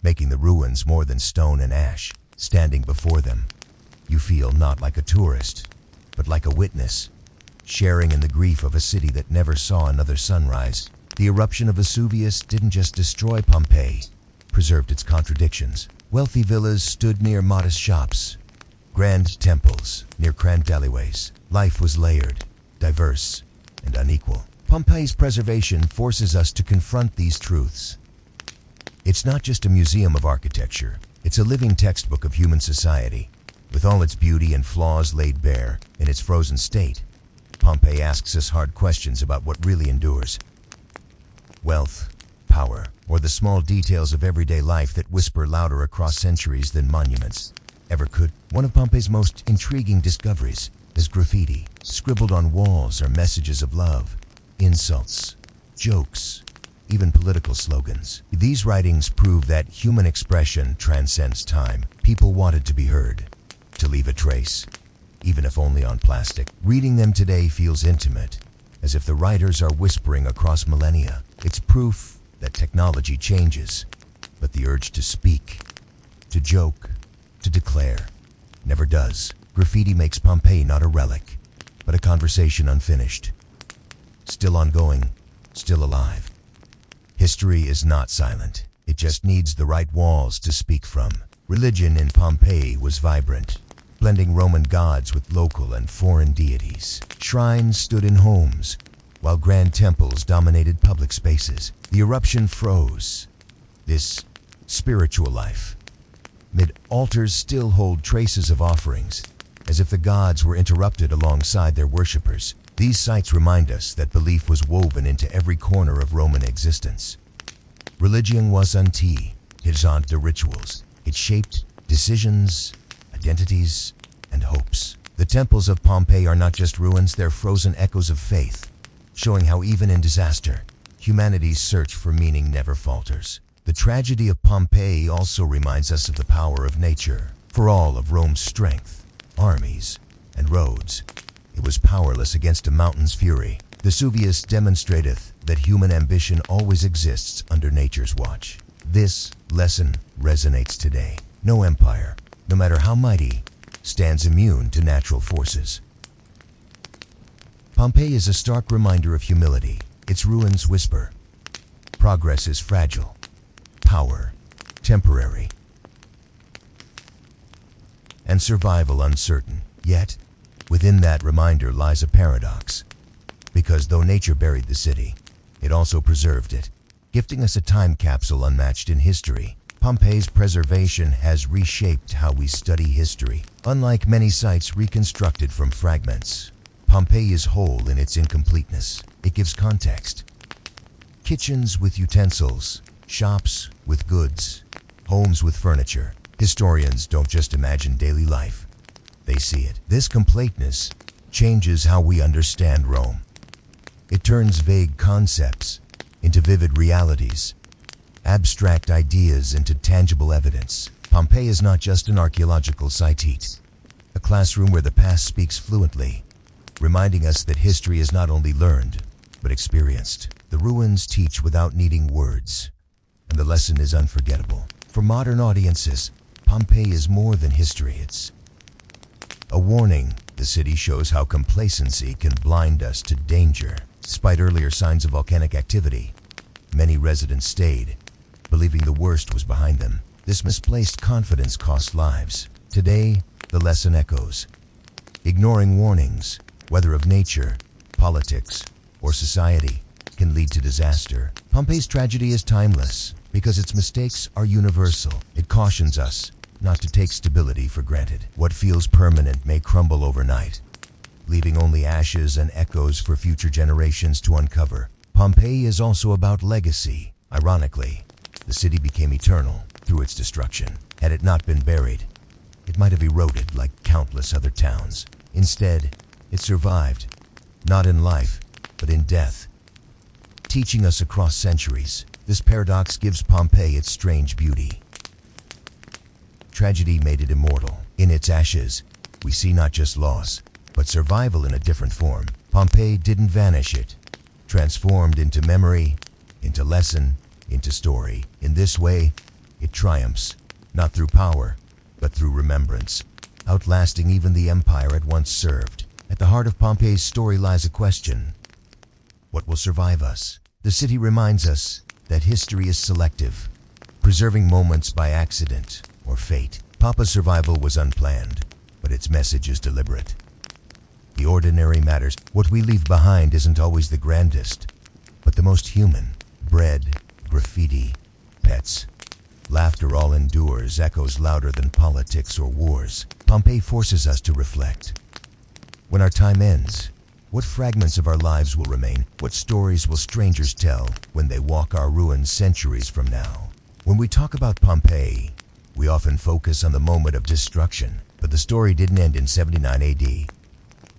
making the ruins more than stone and ash. Standing before them, you feel not like a tourist, but like a witness, sharing in the grief of a city that never saw another sunrise. The eruption of Vesuvius didn't just destroy Pompeii, preserved its contradictions. Wealthy villas stood near modest shops, grand temples near cramped alleyways. Life was layered, diverse, and unequal. Pompeii's preservation forces us to confront these truths. It's not just a museum of architecture, it's a living textbook of human society. With all its beauty and flaws laid bare in its frozen state, Pompeii asks us hard questions about what really endures. Wealth, power, or the small details of everyday life that whisper louder across centuries than monuments ever could. One of Pompeii's most intriguing discoveries is graffiti. Scribbled on walls are messages of love, insults, jokes, even political slogans. These writings prove that human expression transcends time. People wanted to be heard, to leave a trace, even if only on plastic. Reading them today feels intimate, as if the writers are whispering across millennia. It's proof that technology changes, but the urge to speak, to joke, to declare, never does. Graffiti makes Pompeii not a relic, but a conversation unfinished, still ongoing, still alive. History is not silent. It just needs the right walls to speak from. Religion in Pompeii was vibrant, blending Roman gods with local and foreign deities. Shrines stood in homes, while grand temples dominated public spaces. The eruption froze this spiritual life. Mid-altars still hold traces of offerings, as if the gods were interrupted alongside their worshippers. These sites remind us that belief was woven into every corner of Roman existence. Religion was anti, horizontally the rituals. It shaped decisions, identities, and hopes. The temples of Pompeii are not just ruins, they're frozen echoes of faith, showing how even in disaster, humanity's search for meaning never falters. The tragedy of Pompeii also reminds us of the power of nature. For all of Rome's strength, armies, and roads, it was powerless against a mountain's fury. Vesuvius demonstrateth that human ambition always exists under nature's watch. This lesson resonates today. No empire, no matter how mighty, stands immune to natural forces. Pompeii is a stark reminder of humility. Its ruins whisper, progress is fragile, power temporary, and survival uncertain. Yet, within that reminder lies a paradox. Because though nature buried the city, it also preserved it, gifting us a time capsule unmatched in history. Pompeii's preservation has reshaped how we study history. Unlike many sites reconstructed from fragments, Pompeii is whole in its incompleteness. It gives context. Kitchens with utensils, shops with goods, homes with furniture. Historians don't just imagine daily life, they see it. This completeness changes how we understand Rome. It turns vague concepts into vivid realities, abstract ideas into tangible evidence. Pompeii is not just an archaeological site, a classroom where the past speaks fluently, reminding us that history is not only learned, but experienced. The ruins teach without needing words, and the lesson is unforgettable. For modern audiences, Pompeii is more than history. It's a warning. The city shows how complacency can blind us to danger. Despite earlier signs of volcanic activity, many residents stayed, believing the worst was behind them. This misplaced confidence cost lives. Today, the lesson echoes. Ignoring warnings, whether of nature, politics, or society, can lead to disaster. Pompeii's tragedy is timeless because its mistakes are universal. It cautions us not to take stability for granted. What feels permanent may crumble overnight, leaving only ashes and echoes for future generations to uncover. Pompeii is also about legacy. Ironically, the city became eternal through its destruction. Had it not been buried, it might have eroded like countless other towns. Instead, it survived, not in life, but in death, teaching us across centuries. This paradox gives Pompeii its strange beauty. Tragedy made it immortal. In its ashes, we see not just loss, but survival in a different form. Pompeii didn't vanish, it transformed into memory, into lesson, into story. In this way, it triumphs, not through power, but through remembrance, outlasting even the empire it once served. At the heart of Pompeii's story lies a question: what will survive us? The city reminds us that history is selective, preserving moments by accident or fate. Pompeii's survival was unplanned, but its message is deliberate. The ordinary matters. What we leave behind isn't always the grandest, but the most human. Bread, graffiti, pets, laughter all endures, echoes louder than politics or wars. Pompeii forces us to reflect. When our time ends, what fragments of our lives will remain? What stories will strangers tell when they walk our ruins centuries from now? When we talk about Pompeii, we often focus on the moment of destruction, but the story didn't end in 79 AD.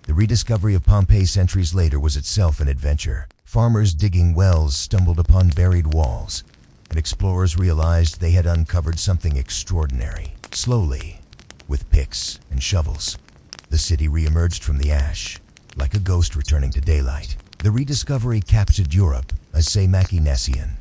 The rediscovery of Pompeii centuries later was itself an adventure. Farmers digging wells stumbled upon buried walls, and explorers realized they had uncovered something extraordinary. Slowly, with picks and shovels, the city re-emerged from the ash, like a ghost returning to daylight. The rediscovery captured Europe as machinasian.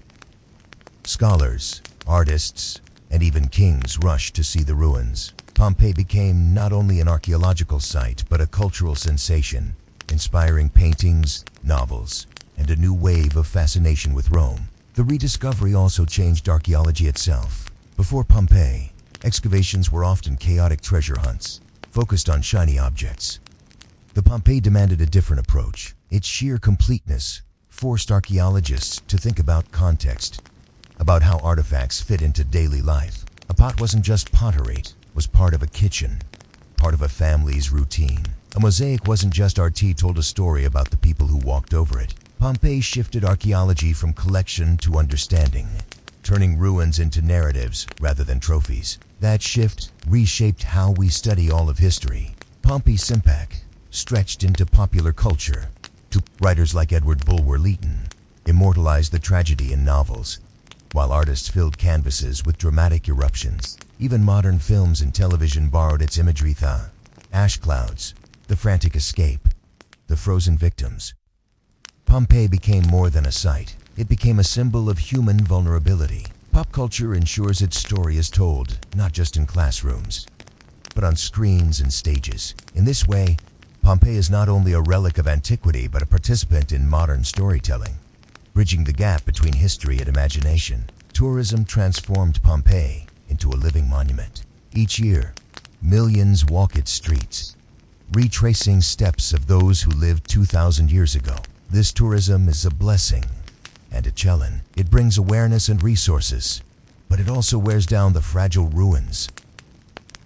Scholars, artists, and even kings rushed to see the ruins. Pompeii became not only an archaeological site, but a cultural sensation, inspiring paintings, novels, and a new wave of fascination with Rome. The rediscovery also changed archaeology itself. Before Pompeii, excavations were often chaotic treasure hunts, focused on shiny objects. The Pompeii demanded a different approach. Its sheer completeness forced archaeologists to think about context, about how artifacts fit into daily life. A pot wasn't just pottery, it was part of a kitchen, part of a family's routine. A mosaic wasn't just art, it told a story about the people who walked over it. Pompeii shifted archaeology from collection to understanding, turning ruins into narratives rather than trophies. That shift reshaped how we study all of history. Pompeii's impact stretched into popular culture. Writers like Edward Bulwer-Lytton immortalized the tragedy in novels, while artists filled canvases with dramatic eruptions. Even modern films and television borrowed its imagery: the ash clouds, the frantic escape, the frozen victims. Pompeii became more than a site. It became a symbol of human vulnerability. Pop culture ensures its story is told, not just in classrooms, but on screens and stages. In this way, Pompeii is not only a relic of antiquity, but a participant in modern storytelling. Bridging the gap between history and imagination, tourism transformed Pompeii into a living monument. Each year, millions walk its streets, retracing steps of those who lived 2,000 years ago. This tourism is a blessing and a challenge. It brings awareness and resources, but it also wears down the fragile ruins.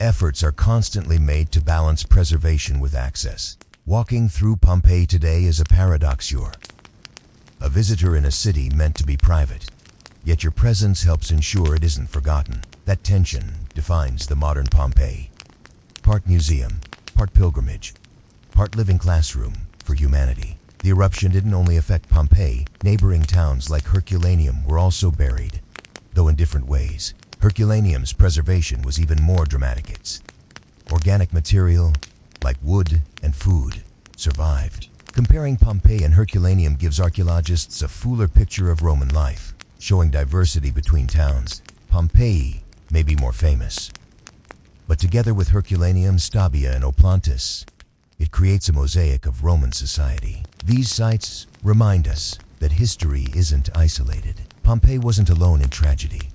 Efforts are constantly made to balance preservation with access. Walking through Pompeii today is a paradox. You're a visitor in a city meant to be private, yet your presence helps ensure it isn't forgotten. That tension defines the modern Pompeii. Part museum, part pilgrimage, part living classroom for humanity. The eruption didn't only affect Pompeii, neighboring towns like Herculaneum were also buried, though in different ways. Herculaneum's preservation was even more dramatic. Its organic material, like wood and food, survived. Comparing Pompeii and Herculaneum gives archaeologists a fuller picture of Roman life, showing diversity between towns. Pompeii may be more famous, but together with Herculaneum, Stabia, and Oplantis, it creates a mosaic of Roman society. These sites remind us that history isn't isolated. Pompeii wasn't alone in tragedy,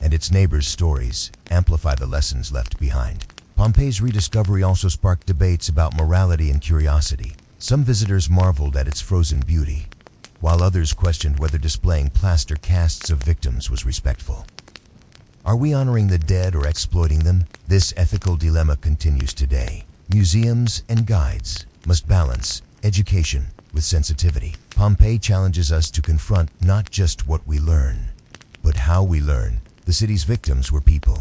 and its neighbors' stories amplify the lessons left behind. Pompeii's rediscovery also sparked debates about morality and curiosity. Some visitors marveled at its frozen beauty, while others questioned whether displaying plaster casts of victims was respectful. Are we honoring the dead or exploiting them? This ethical dilemma continues today. Museums and guides must balance education with sensitivity. Pompeii challenges us to confront not just what we learn, but how we learn. The city's victims were people,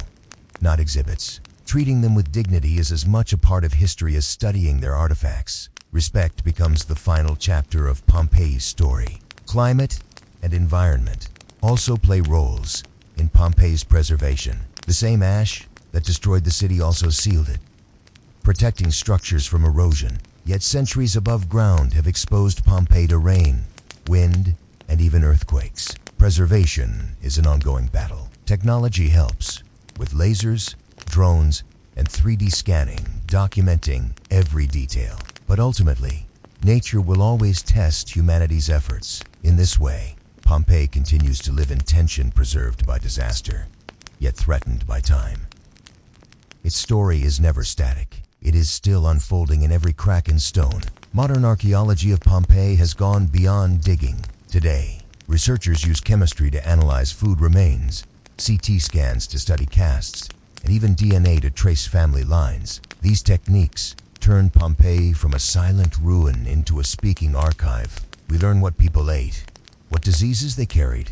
not exhibits. Treating them with dignity is as much a part of history as studying their artifacts. Respect becomes the final chapter of Pompeii's story. Climate and environment also play roles in Pompeii's preservation. The same ash that destroyed the city also sealed it, protecting structures from erosion. Yet centuries above ground have exposed Pompeii to rain, wind, and even earthquakes. Preservation is an ongoing battle. Technology helps, with lasers, drones, and 3D scanning, documenting every detail. But ultimately, nature will always test humanity's efforts. In this way, Pompeii continues to live in tension, preserved by disaster, yet threatened by time. Its story is never static. It is still unfolding in every crack and stone. Modern archaeology of Pompeii has gone beyond digging. Today, researchers use chemistry to analyze food remains, CT scans to study casts, and even DNA to trace family lines. These techniques turn Pompeii from a silent ruin into a speaking archive. We learn what people ate, what diseases they carried,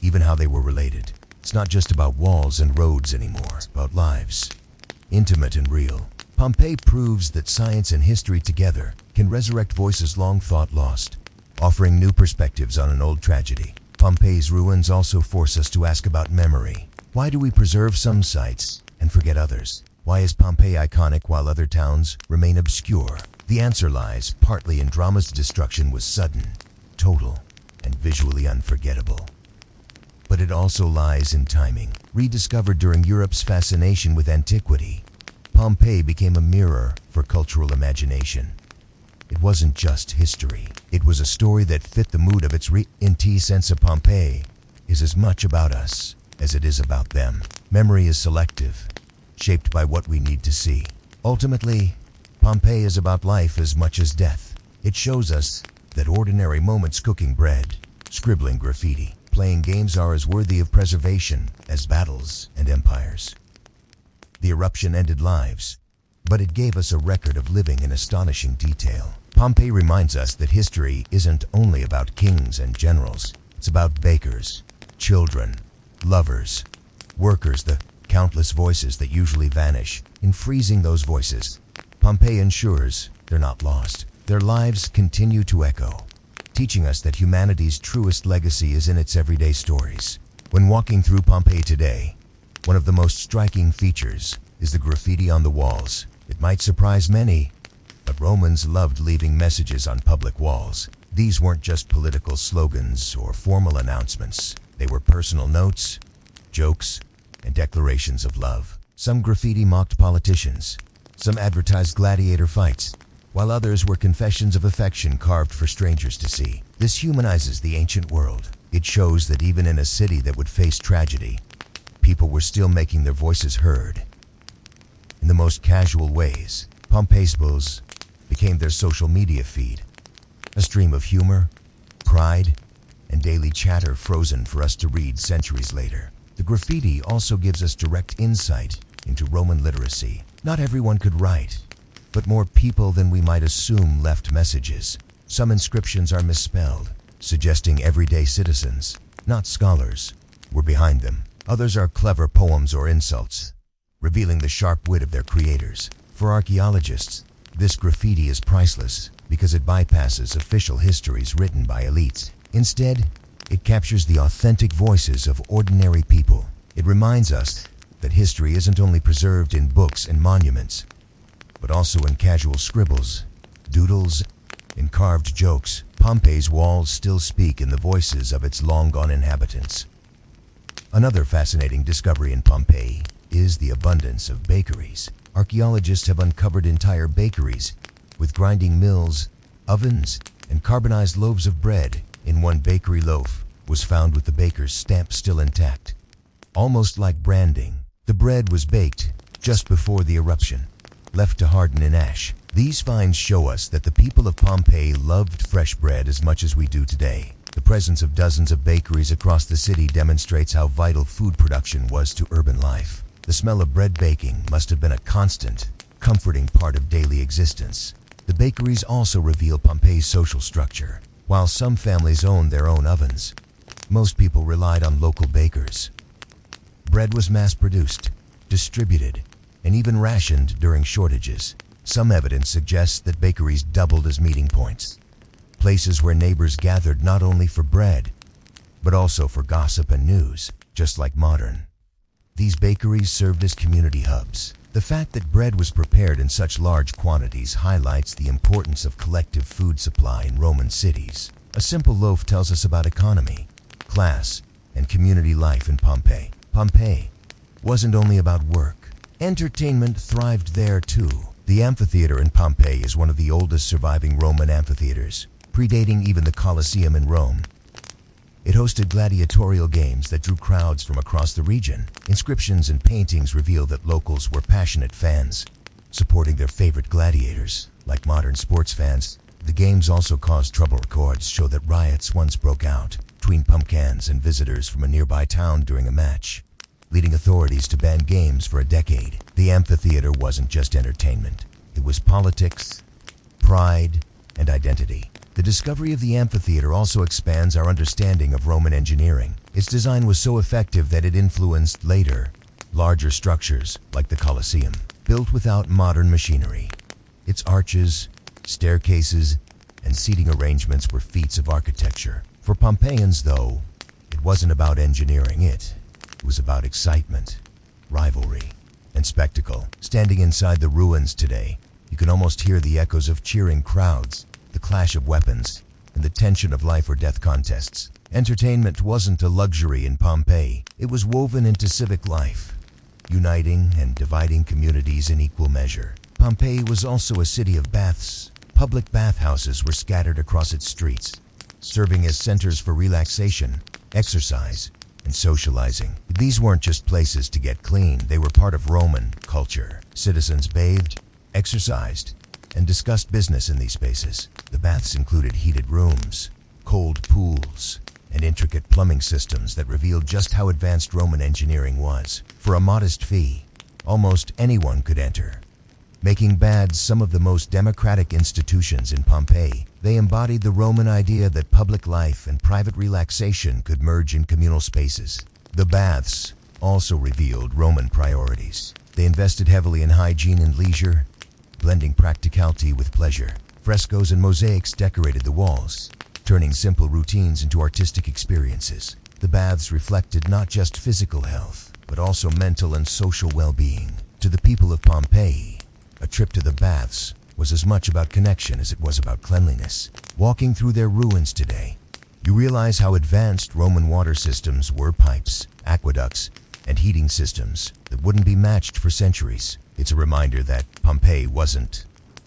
even how they were related. It's not just about walls and roads anymore. It's about lives, intimate and real. Pompeii proves that science and history together can resurrect voices long thought lost, offering new perspectives on an old tragedy. Pompeii's ruins also force us to ask about memory. Why do we preserve some sites and forget others? Why is Pompeii iconic while other towns remain obscure? The answer lies partly in drama's destruction was sudden, total, and visually unforgettable. But it also lies in timing. Rediscovered during Europe's fascination with antiquity, Pompeii became a mirror for cultural imagination. It wasn't just history. It was a story that fit the mood of its sense of Pompeii is as much about us as it is about them. Memory is selective, shaped by what we need to see. Ultimately, Pompeii is about life as much as death. It shows us that ordinary moments, cooking bread, scribbling graffiti, playing games, are as worthy of preservation as battles and empires. The eruption ended lives, but it gave us a record of living in astonishing detail. Pompeii reminds us that history isn't only about kings and generals. It's about bakers, children, lovers, workers, the countless voices that usually vanish. In freezing those voices, Pompeii ensures they're not lost. Their lives continue to echo, teaching us that humanity's truest legacy is in its everyday stories. When walking through Pompeii today, one of the most striking features is the graffiti on the walls. It might surprise many, but Romans loved leaving messages on public walls. These weren't just political slogans or formal announcements. They were personal notes, jokes, and declarations of love. Some graffiti mocked politicians, Some advertised gladiator fights, while others were confessions of affection carved for strangers to see. This humanizes the ancient world. It shows that even in a city that would face tragedy, people were still making their voices heard. In the most casual ways, Pompeii's became their social media feed, a stream of humor, pride, and daily chatter frozen for us to read centuries later. The graffiti also gives us direct insight into Roman literacy. Not everyone could write, but more people than we might assume left messages. Some inscriptions are misspelled, suggesting everyday citizens, not scholars, were behind them. Others are clever poems or insults, revealing the sharp wit of their creators. For archaeologists, this graffiti is priceless because it bypasses official histories written by elites. Instead, it captures the authentic voices of ordinary people. It reminds us that history isn't only preserved in books and monuments, but also in casual scribbles, doodles, and carved jokes. Pompeii's walls still speak in the voices of its long-gone inhabitants. Another fascinating discovery in Pompeii is the abundance of bakeries. Archaeologists have uncovered entire bakeries with grinding mills, ovens, and carbonized loaves of bread. In one bakery, loaf was found with the baker's stamp still intact. Almost like branding, the bread was baked just before the eruption, left to harden in ash. These finds show us that the people of Pompeii loved fresh bread as much as we do today. The presence of dozens of bakeries across the city demonstrates how vital food production was to urban life. The smell of bread baking must have been a constant, comforting part of daily existence. The bakeries also reveal Pompeii's social structure. While some families owned their own ovens, most people relied on local bakers. Bread was mass-produced, distributed, and even rationed during shortages. Some evidence suggests that bakeries doubled as meeting points, places where neighbors gathered not only for bread, but also for gossip and news, just like modern. These bakeries served as community hubs. The fact that bread was prepared in such large quantities highlights the importance of collective food supply in Roman cities. A simple loaf tells us about economy, class, and community life in Pompeii. Pompeii wasn't only about work. Entertainment thrived there too. The amphitheater in Pompeii is one of the oldest surviving Roman amphitheaters, predating even the Colosseum in Rome. It hosted gladiatorial games that drew crowds from across the region. Inscriptions and paintings reveal that locals were passionate fans, supporting their favorite gladiators. Like modern sports fans, the games also caused trouble. Records show that riots once broke out between pumpkins and visitors from a nearby town during a match, leading authorities to ban games for a decade. The amphitheater wasn't just entertainment. It was politics, pride, and identity. The discovery of the amphitheater also expands our understanding of Roman engineering. Its design was so effective that it influenced later, larger structures like the Colosseum, built without modern machinery. Its arches, staircases, and seating arrangements were feats of architecture. For Pompeians, though, it wasn't about engineering. It was about excitement, rivalry, and spectacle. Standing inside the ruins today, you can almost hear the echoes of cheering crowds, the clash of weapons, and the tension of life or death contests. Entertainment wasn't a luxury in Pompeii. It was woven into civic life, uniting and dividing communities in equal measure. Pompeii was also a city of baths. Public bathhouses were scattered across its streets, serving as centers for relaxation, exercise, and socializing. These weren't just places to get clean. They were part of Roman culture. Citizens bathed, exercised, and discussed business in these spaces. The baths included heated rooms, cold pools, and intricate plumbing systems that revealed just how advanced Roman engineering was. For a modest fee, almost anyone could enter, making baths some of the most democratic institutions in Pompeii. They embodied the Roman idea that public life and private relaxation could merge in communal spaces. The baths also revealed Roman priorities. They invested heavily in hygiene and leisure, blending practicality with pleasure. Frescoes and mosaics decorated the walls, turning simple routines into artistic experiences. The baths reflected not just physical health, but also mental and social well-being. To the people of Pompeii, a trip to the baths was as much about connection as it was about cleanliness. Walking through their ruins today, you realize how advanced Roman water systems were. Pipes, aqueducts, and heating systems that wouldn't be matched for centuries. It's a reminder that Pompeii wasn't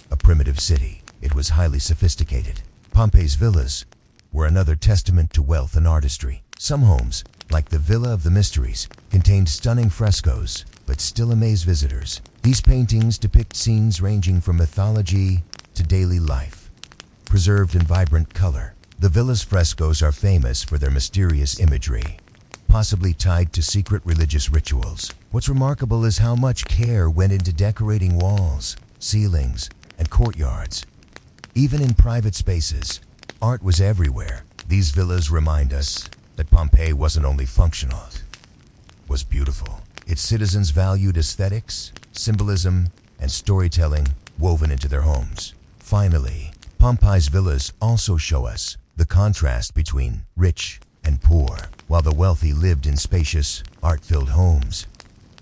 a primitive city. It was highly sophisticated. Pompeii's villas were another testament to wealth and artistry. Some homes, like the Villa of the Mysteries, contained stunning frescoes, but still amaze visitors. These paintings depict scenes ranging from mythology to daily life, preserved in vibrant color. The villa's frescoes are famous for their mysterious imagery, possibly tied to secret religious rituals. What's remarkable is how much care went into decorating walls, ceilings, and courtyards. Even in private spaces, art was everywhere. These villas remind us that Pompeii wasn't only functional, it was beautiful. Its citizens valued aesthetics, symbolism, and storytelling woven into their homes. Finally, Pompeii's villas also show us the contrast between rich and poor. While the wealthy lived in spacious, art-filled homes,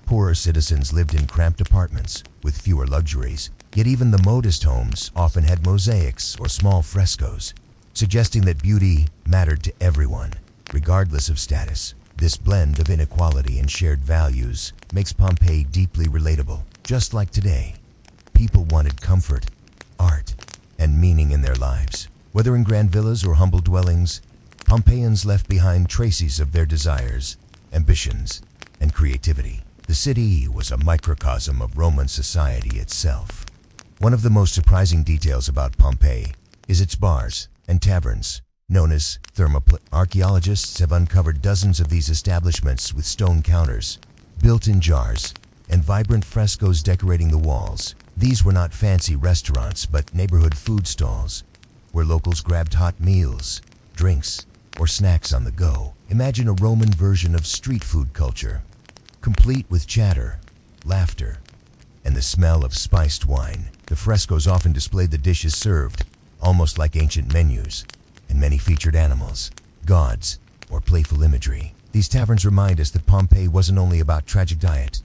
poorer citizens lived in cramped apartments with fewer luxuries. Yet even the modest homes often had mosaics or small frescoes, suggesting that beauty mattered to everyone, regardless of status. This blend of inequality and shared values makes Pompeii deeply relatable. Just like today, people wanted comfort, art, and meaning in their lives. Whether in grand villas or humble dwellings, Pompeians left behind traces of their desires, ambitions, and creativity. The city was a microcosm of Roman society itself. One of the most surprising details about Pompeii is its bars and taverns, known as thermopylae. Archaeologists have uncovered dozens of these establishments with stone counters, built-in jars, and vibrant frescoes decorating the walls. These were not fancy restaurants, but neighborhood food stalls, where locals grabbed hot meals, drinks, or snacks on the go. Imagine a Roman version of street food culture, complete with chatter, laughter, and the smell of spiced wine. The frescoes often displayed the dishes served, almost like ancient menus, and many featured animals, gods, or playful imagery. These taverns remind us that Pompeii wasn't only about tragic diet,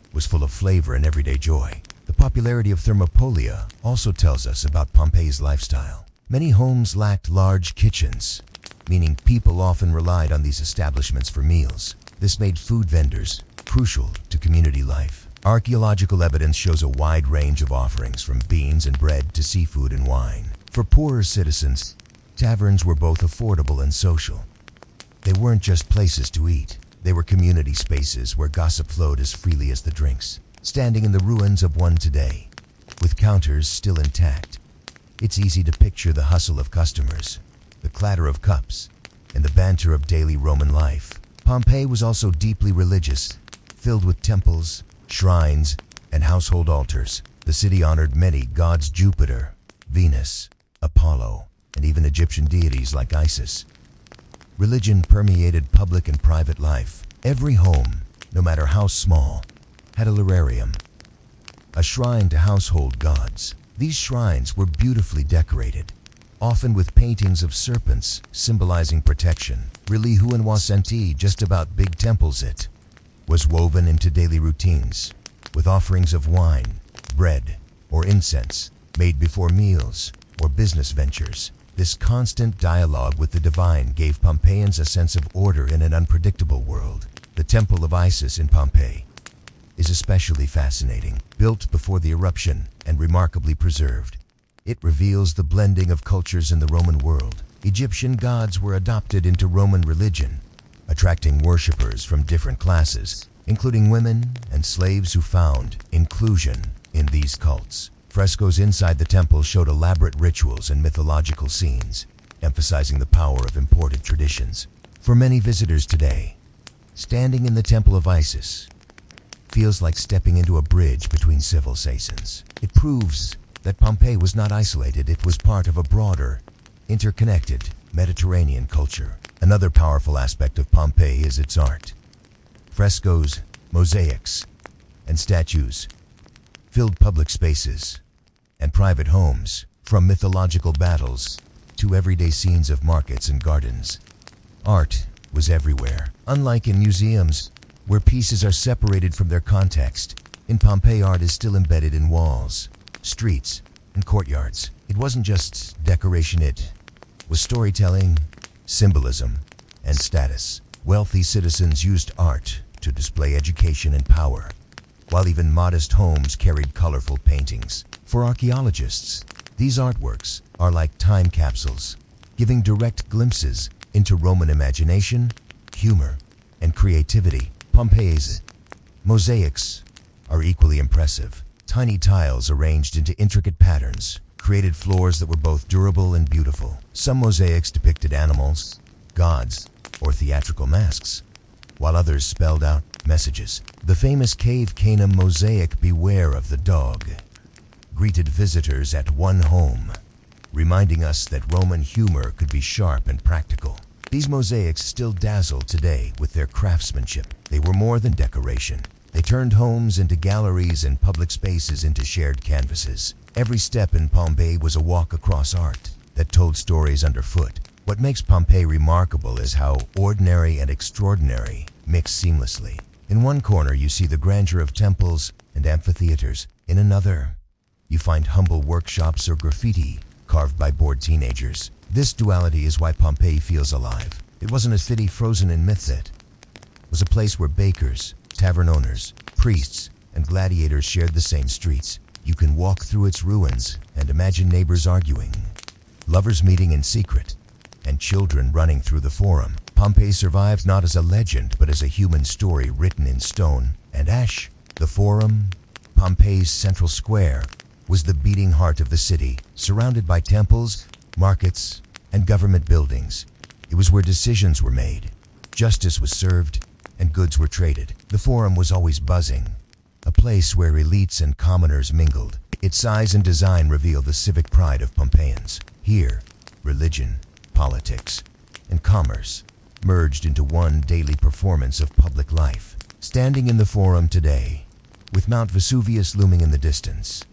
it was full of flavor and everyday joy. The popularity of thermopylae also tells us about Pompeii's lifestyle. Many homes lacked large kitchens, meaning people often relied on these establishments for meals. This made food vendors crucial to community life. Archaeological evidence shows a wide range of offerings, from beans and bread to seafood and wine. For poorer citizens, taverns were both affordable and social. They weren't just places to eat. They were community spaces where gossip flowed as freely as the drinks. Standing in the ruins of one today, with counters still intact, it's easy to picture the hustle of customers, the clatter of cups, and the banter of daily Roman life. Pompeii was also deeply religious, filled with temples, shrines, and household altars. The city honored many gods: Jupiter, Venus, Apollo, and even Egyptian deities like Isis. Religion permeated public and private life. Every home, no matter how small, had a lararium, a shrine to household gods. These shrines were beautifully decorated, often with paintings of serpents symbolizing protection. Really, who and senti just about big temples. It was woven into daily routines, with offerings of wine, bread, or incense made before meals or business ventures. This constant dialogue with the divine gave Pompeians a sense of order in an unpredictable world. The Temple of Isis in Pompeii is especially fascinating. Built before the eruption and remarkably preserved, it reveals the blending of cultures in the Roman world. Egyptian gods were adopted into Roman religion, attracting worshippers from different classes, including women and slaves who found inclusion in these cults. Frescoes inside the temple showed elaborate rituals and mythological scenes, emphasizing the power of imported traditions. For many visitors today, standing in the Temple of Isis feels like stepping into a bridge between civilizations. It proves that Pompeii was not isolated. It was part of a broader, interconnected Mediterranean culture. Another powerful aspect of Pompeii is its art. Frescoes, mosaics, and statues filled public spaces and private homes, from mythological battles to everyday scenes of markets and gardens. Art was everywhere. Unlike in museums, where pieces are separated from their context, in Pompeii art is still embedded in walls, streets, and courtyards. It wasn't just decoration, it was storytelling, symbolism, and status. Wealthy citizens used art to display education and power, while even modest homes carried colorful paintings. For archaeologists, these artworks are like time capsules, giving direct glimpses into Roman imagination, humor, and creativity. Pompeii's mosaics are equally impressive. Tiny tiles arranged into intricate patterns created floors that were both durable and beautiful. Some mosaics depicted animals, gods, or theatrical masks, while others spelled out messages. The famous Cave Canaan mosaic, "Beware of the Dog," greeted visitors at one home, reminding us that Roman humor could be sharp and practical. These mosaics still dazzle today with their craftsmanship. They were more than decoration. They turned homes into galleries and public spaces into shared canvases. Every step in Pompeii was a walk across art that told stories underfoot. What makes Pompeii remarkable is how ordinary and extraordinary mix seamlessly. In one corner, you see the grandeur of temples and amphitheaters. In another, you find humble workshops or graffiti carved by bored teenagers. This duality is why Pompeii feels alive. It wasn't a city frozen in myth. It was a place where bakers, tavern owners, priests, and gladiators shared the same streets. You can walk through its ruins and imagine neighbors arguing, lovers meeting in secret, and children running through the forum. Pompeii survived not as a legend, but as a human story written in stone and ash. The forum, Pompeii's central square, was the beating heart of the city, surrounded by temples, markets, and government buildings. It was where decisions were made, justice was served, and goods were traded. The forum was always buzzing, a place where elites and commoners mingled. Its size and design reveal the civic pride of Pompeians. Here, religion, politics, and commerce merged into one daily performance of public life. Standing in the forum today, with Mount Vesuvius looming in the distance,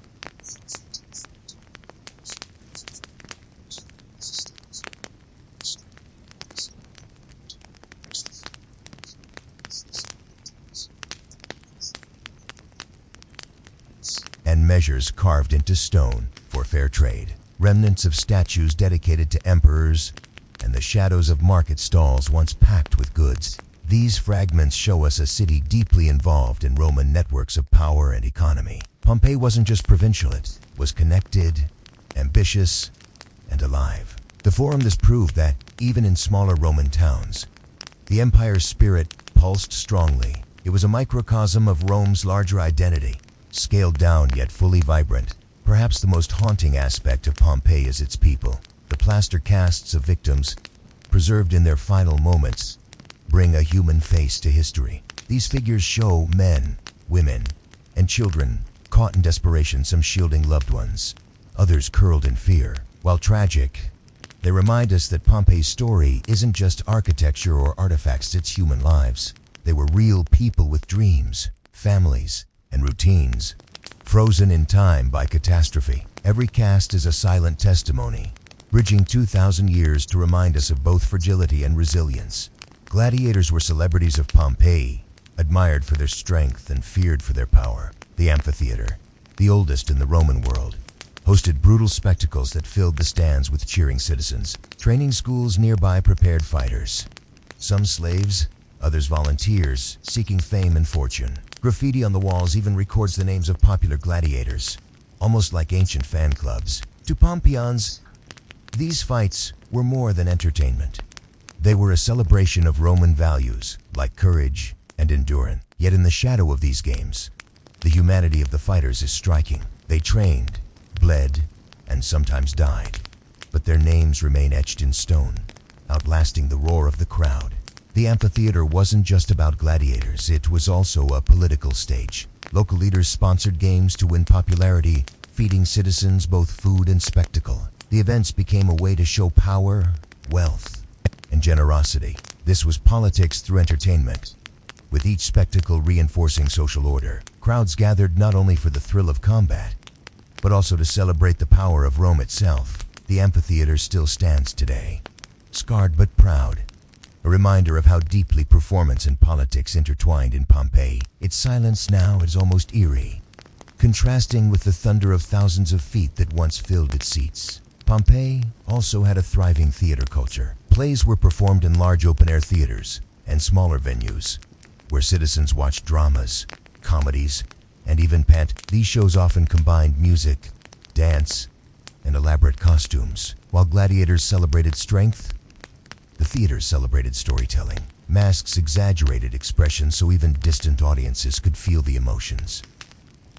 and measures carved into stone for fair trade, remnants of statues dedicated to emperors, and the shadows of market stalls once packed with goods. These fragments show us a city deeply involved in Roman networks of power and economy. Pompeii wasn't just provincial, it was connected, ambitious, and alive. The forum thus proved that, even in smaller Roman towns, the empire's spirit pulsed strongly. It was a microcosm of Rome's larger identity, scaled down yet fully vibrant. Perhaps the most haunting aspect of Pompeii is its people. The plaster casts of victims, preserved in their final moments, bring a human face to history. These figures show men, women, and children caught in desperation, some shielding loved ones, others curled in fear. While tragic, they remind us that Pompeii's story isn't just architecture or artifacts, it's human lives. They were real people with dreams, families, and routines, frozen in time by catastrophe. Every cast is a silent testimony, bridging 2,000 years to remind us of both fragility and resilience. Gladiators were celebrities of Pompeii, admired for their strength and feared for their power. The amphitheater, the oldest in the Roman world, hosted brutal spectacles that filled the stands with cheering citizens. Training schools nearby prepared fighters, some slaves, others volunteers, seeking fame and fortune. Graffiti on the walls even records the names of popular gladiators, almost like ancient fan clubs. To Pompeians, these fights were more than entertainment. They were a celebration of Roman values, like courage and endurance. Yet in the shadow of these games, the humanity of the fighters is striking. They trained, bled, and sometimes died, but their names remain etched in stone, outlasting the roar of the crowd. The amphitheater wasn't just about gladiators, it was also a political stage. Local leaders sponsored games to win popularity, feeding citizens both food and spectacle. The events became a way to show power, wealth, and generosity. This was politics through entertainment, with each spectacle reinforcing social order. Crowds gathered not only for the thrill of combat, but also to celebrate the power of Rome itself. The amphitheater still stands today, scarred but proud, a reminder of how deeply performance and politics intertwined in Pompeii. Its silence now is almost eerie, contrasting with the thunder of thousands of feet that once filled its seats. Pompeii also had a thriving theater culture. Plays were performed in large open-air theaters and smaller venues, where citizens watched dramas, comedies, and even pant. These shows often combined music, dance, and elaborate costumes. While gladiators celebrated strength, the theaters celebrated storytelling. Masks exaggerated expressions so even distant audiences could feel the emotions.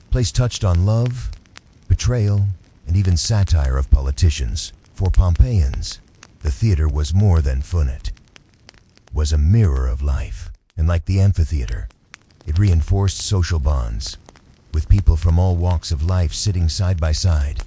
Plays touched on love, betrayal, and even satire of politicians. For Pompeians, the theater was more than fun. It was a mirror of life, and like the amphitheater, it reinforced social bonds, with people from all walks of life sitting side by side,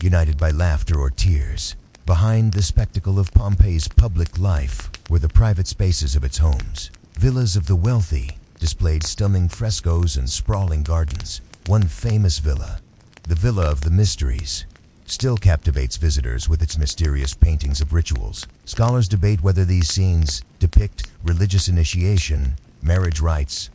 united by laughter or tears. Behind the spectacle of Pompeii's public life were the private spaces of its homes. Villas of the wealthy displayed stunning frescoes and sprawling gardens. One famous villa, the Villa of the Mysteries, still captivates visitors with its mysterious paintings of rituals. Scholars debate whether these scenes depict religious initiation, marriage rites,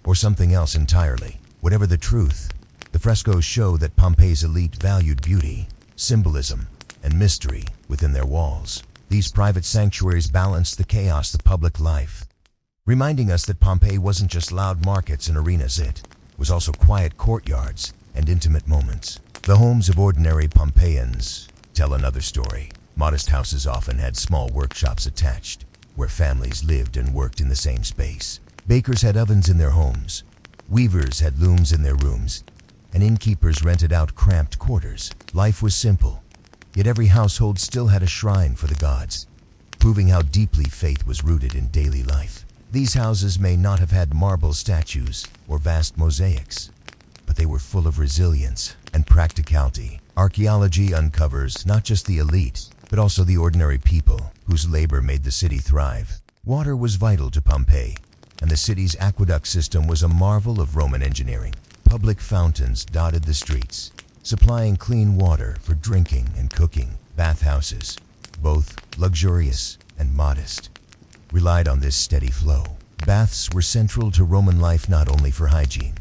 or something else entirely. Whatever the truth, the frescoes show that Pompeii's elite valued beauty, symbolism, and mystery within their walls. These private sanctuaries balanced the chaos of public life, reminding us that Pompeii wasn't just loud markets and arenas. It was also quiet courtyards and intimate moments. The homes of ordinary Pompeians tell another story. Modest houses often had small workshops attached, where families lived and worked in the same space. Bakers had ovens in their homes, weavers had looms in their rooms, and innkeepers rented out cramped quarters. Life was simple, yet every household still had a shrine for the gods, proving how deeply faith was rooted in daily life. These houses may not have had marble statues or vast mosaics, but they were full of resilience and practicality. Archaeology uncovers not just the elite, but also the ordinary people whose labor made the city thrive. Water was vital to Pompeii, and the city's aqueduct system was a marvel of Roman engineering. Public fountains dotted the streets, supplying clean water for drinking and cooking. Bathhouses, both luxurious and modest, relied on this steady flow. Baths were central to Roman life not only for hygiene,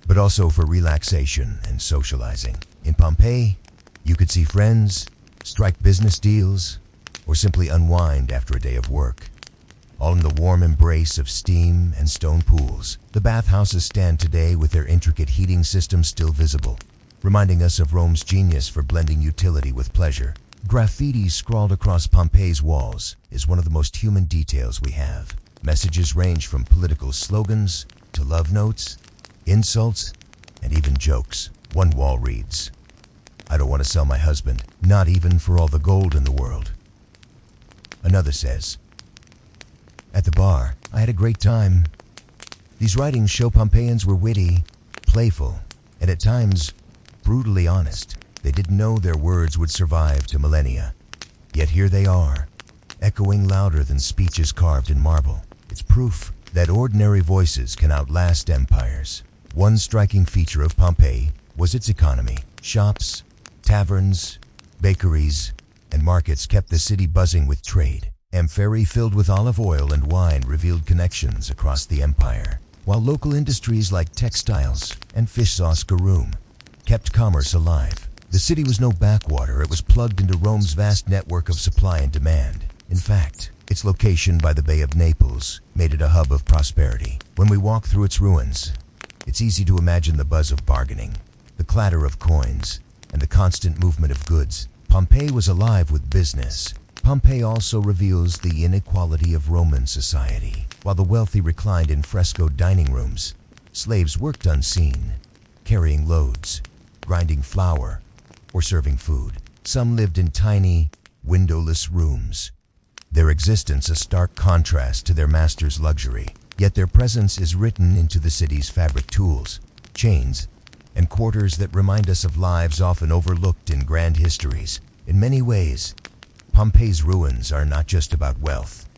but also for relaxation and socializing. In Pompeii, you could see friends, strike business deals, or simply unwind after a day of work, all in the warm embrace of steam and stone pools. The bathhouses stand today with their intricate heating systems still visible, reminding us of Rome's genius for blending utility with pleasure. Graffiti scrawled across Pompeii's walls is one of the most human details we have. Messages range from political slogans to love notes, insults, and even jokes. One wall reads, "I don't want to sell my husband, not even for all the gold in the world." Another says, "At the bar, I had a great time." These writings show Pompeians were witty, playful, and at times brutally honest. They didn't know their words would survive to millennia. Yet here they are, echoing louder than speeches carved in marble. It's proof that ordinary voices can outlast empires. One striking feature of Pompeii was its economy. Shops, taverns, bakeries, and markets kept the city buzzing with trade. Amphitheaters filled with olive oil and wine revealed connections across the empire, while local industries like textiles and fish sauce garum kept commerce alive. The city was no backwater, it was plugged into Rome's vast network of supply and demand. In fact, its location by the Bay of Naples made it a hub of prosperity. When we walk through its ruins, it's easy to imagine the buzz of bargaining, the clatter of coins, and the constant movement of goods. Pompeii was alive with business. Pompeii also reveals the inequality of Roman society. While the wealthy reclined in frescoed dining rooms, slaves worked unseen, carrying loads, grinding flour, or serving food. Some lived in tiny, windowless rooms, their existence a stark contrast to their master's luxury. Yet their presence is written into the city's fabric: tools, chains, and quarters that remind us of lives often overlooked in grand histories. In many ways, Pompeii's ruins are not just about wealth,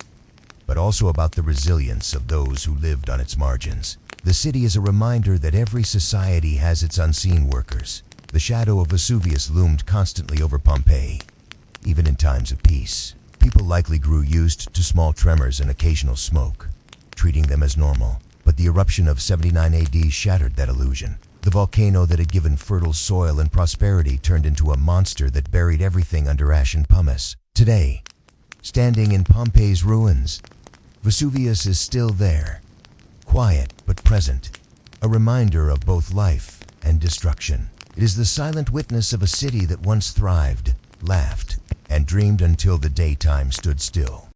but also about the resilience of those who lived on its margins. The city is a reminder that every society has its unseen workers. The shadow of Vesuvius loomed constantly over Pompeii, even in times of peace. People likely grew used to small tremors and occasional smoke, treating them as normal. But the eruption of 79 AD shattered that illusion. The volcano that had given fertile soil and prosperity turned into a monster that buried everything under ash and pumice. Today, standing in Pompeii's ruins, Vesuvius is still there, quiet but present, a reminder of both life and destruction. It is the silent witness of a city that once thrived, laughed, and dreamed until the daytime stood still.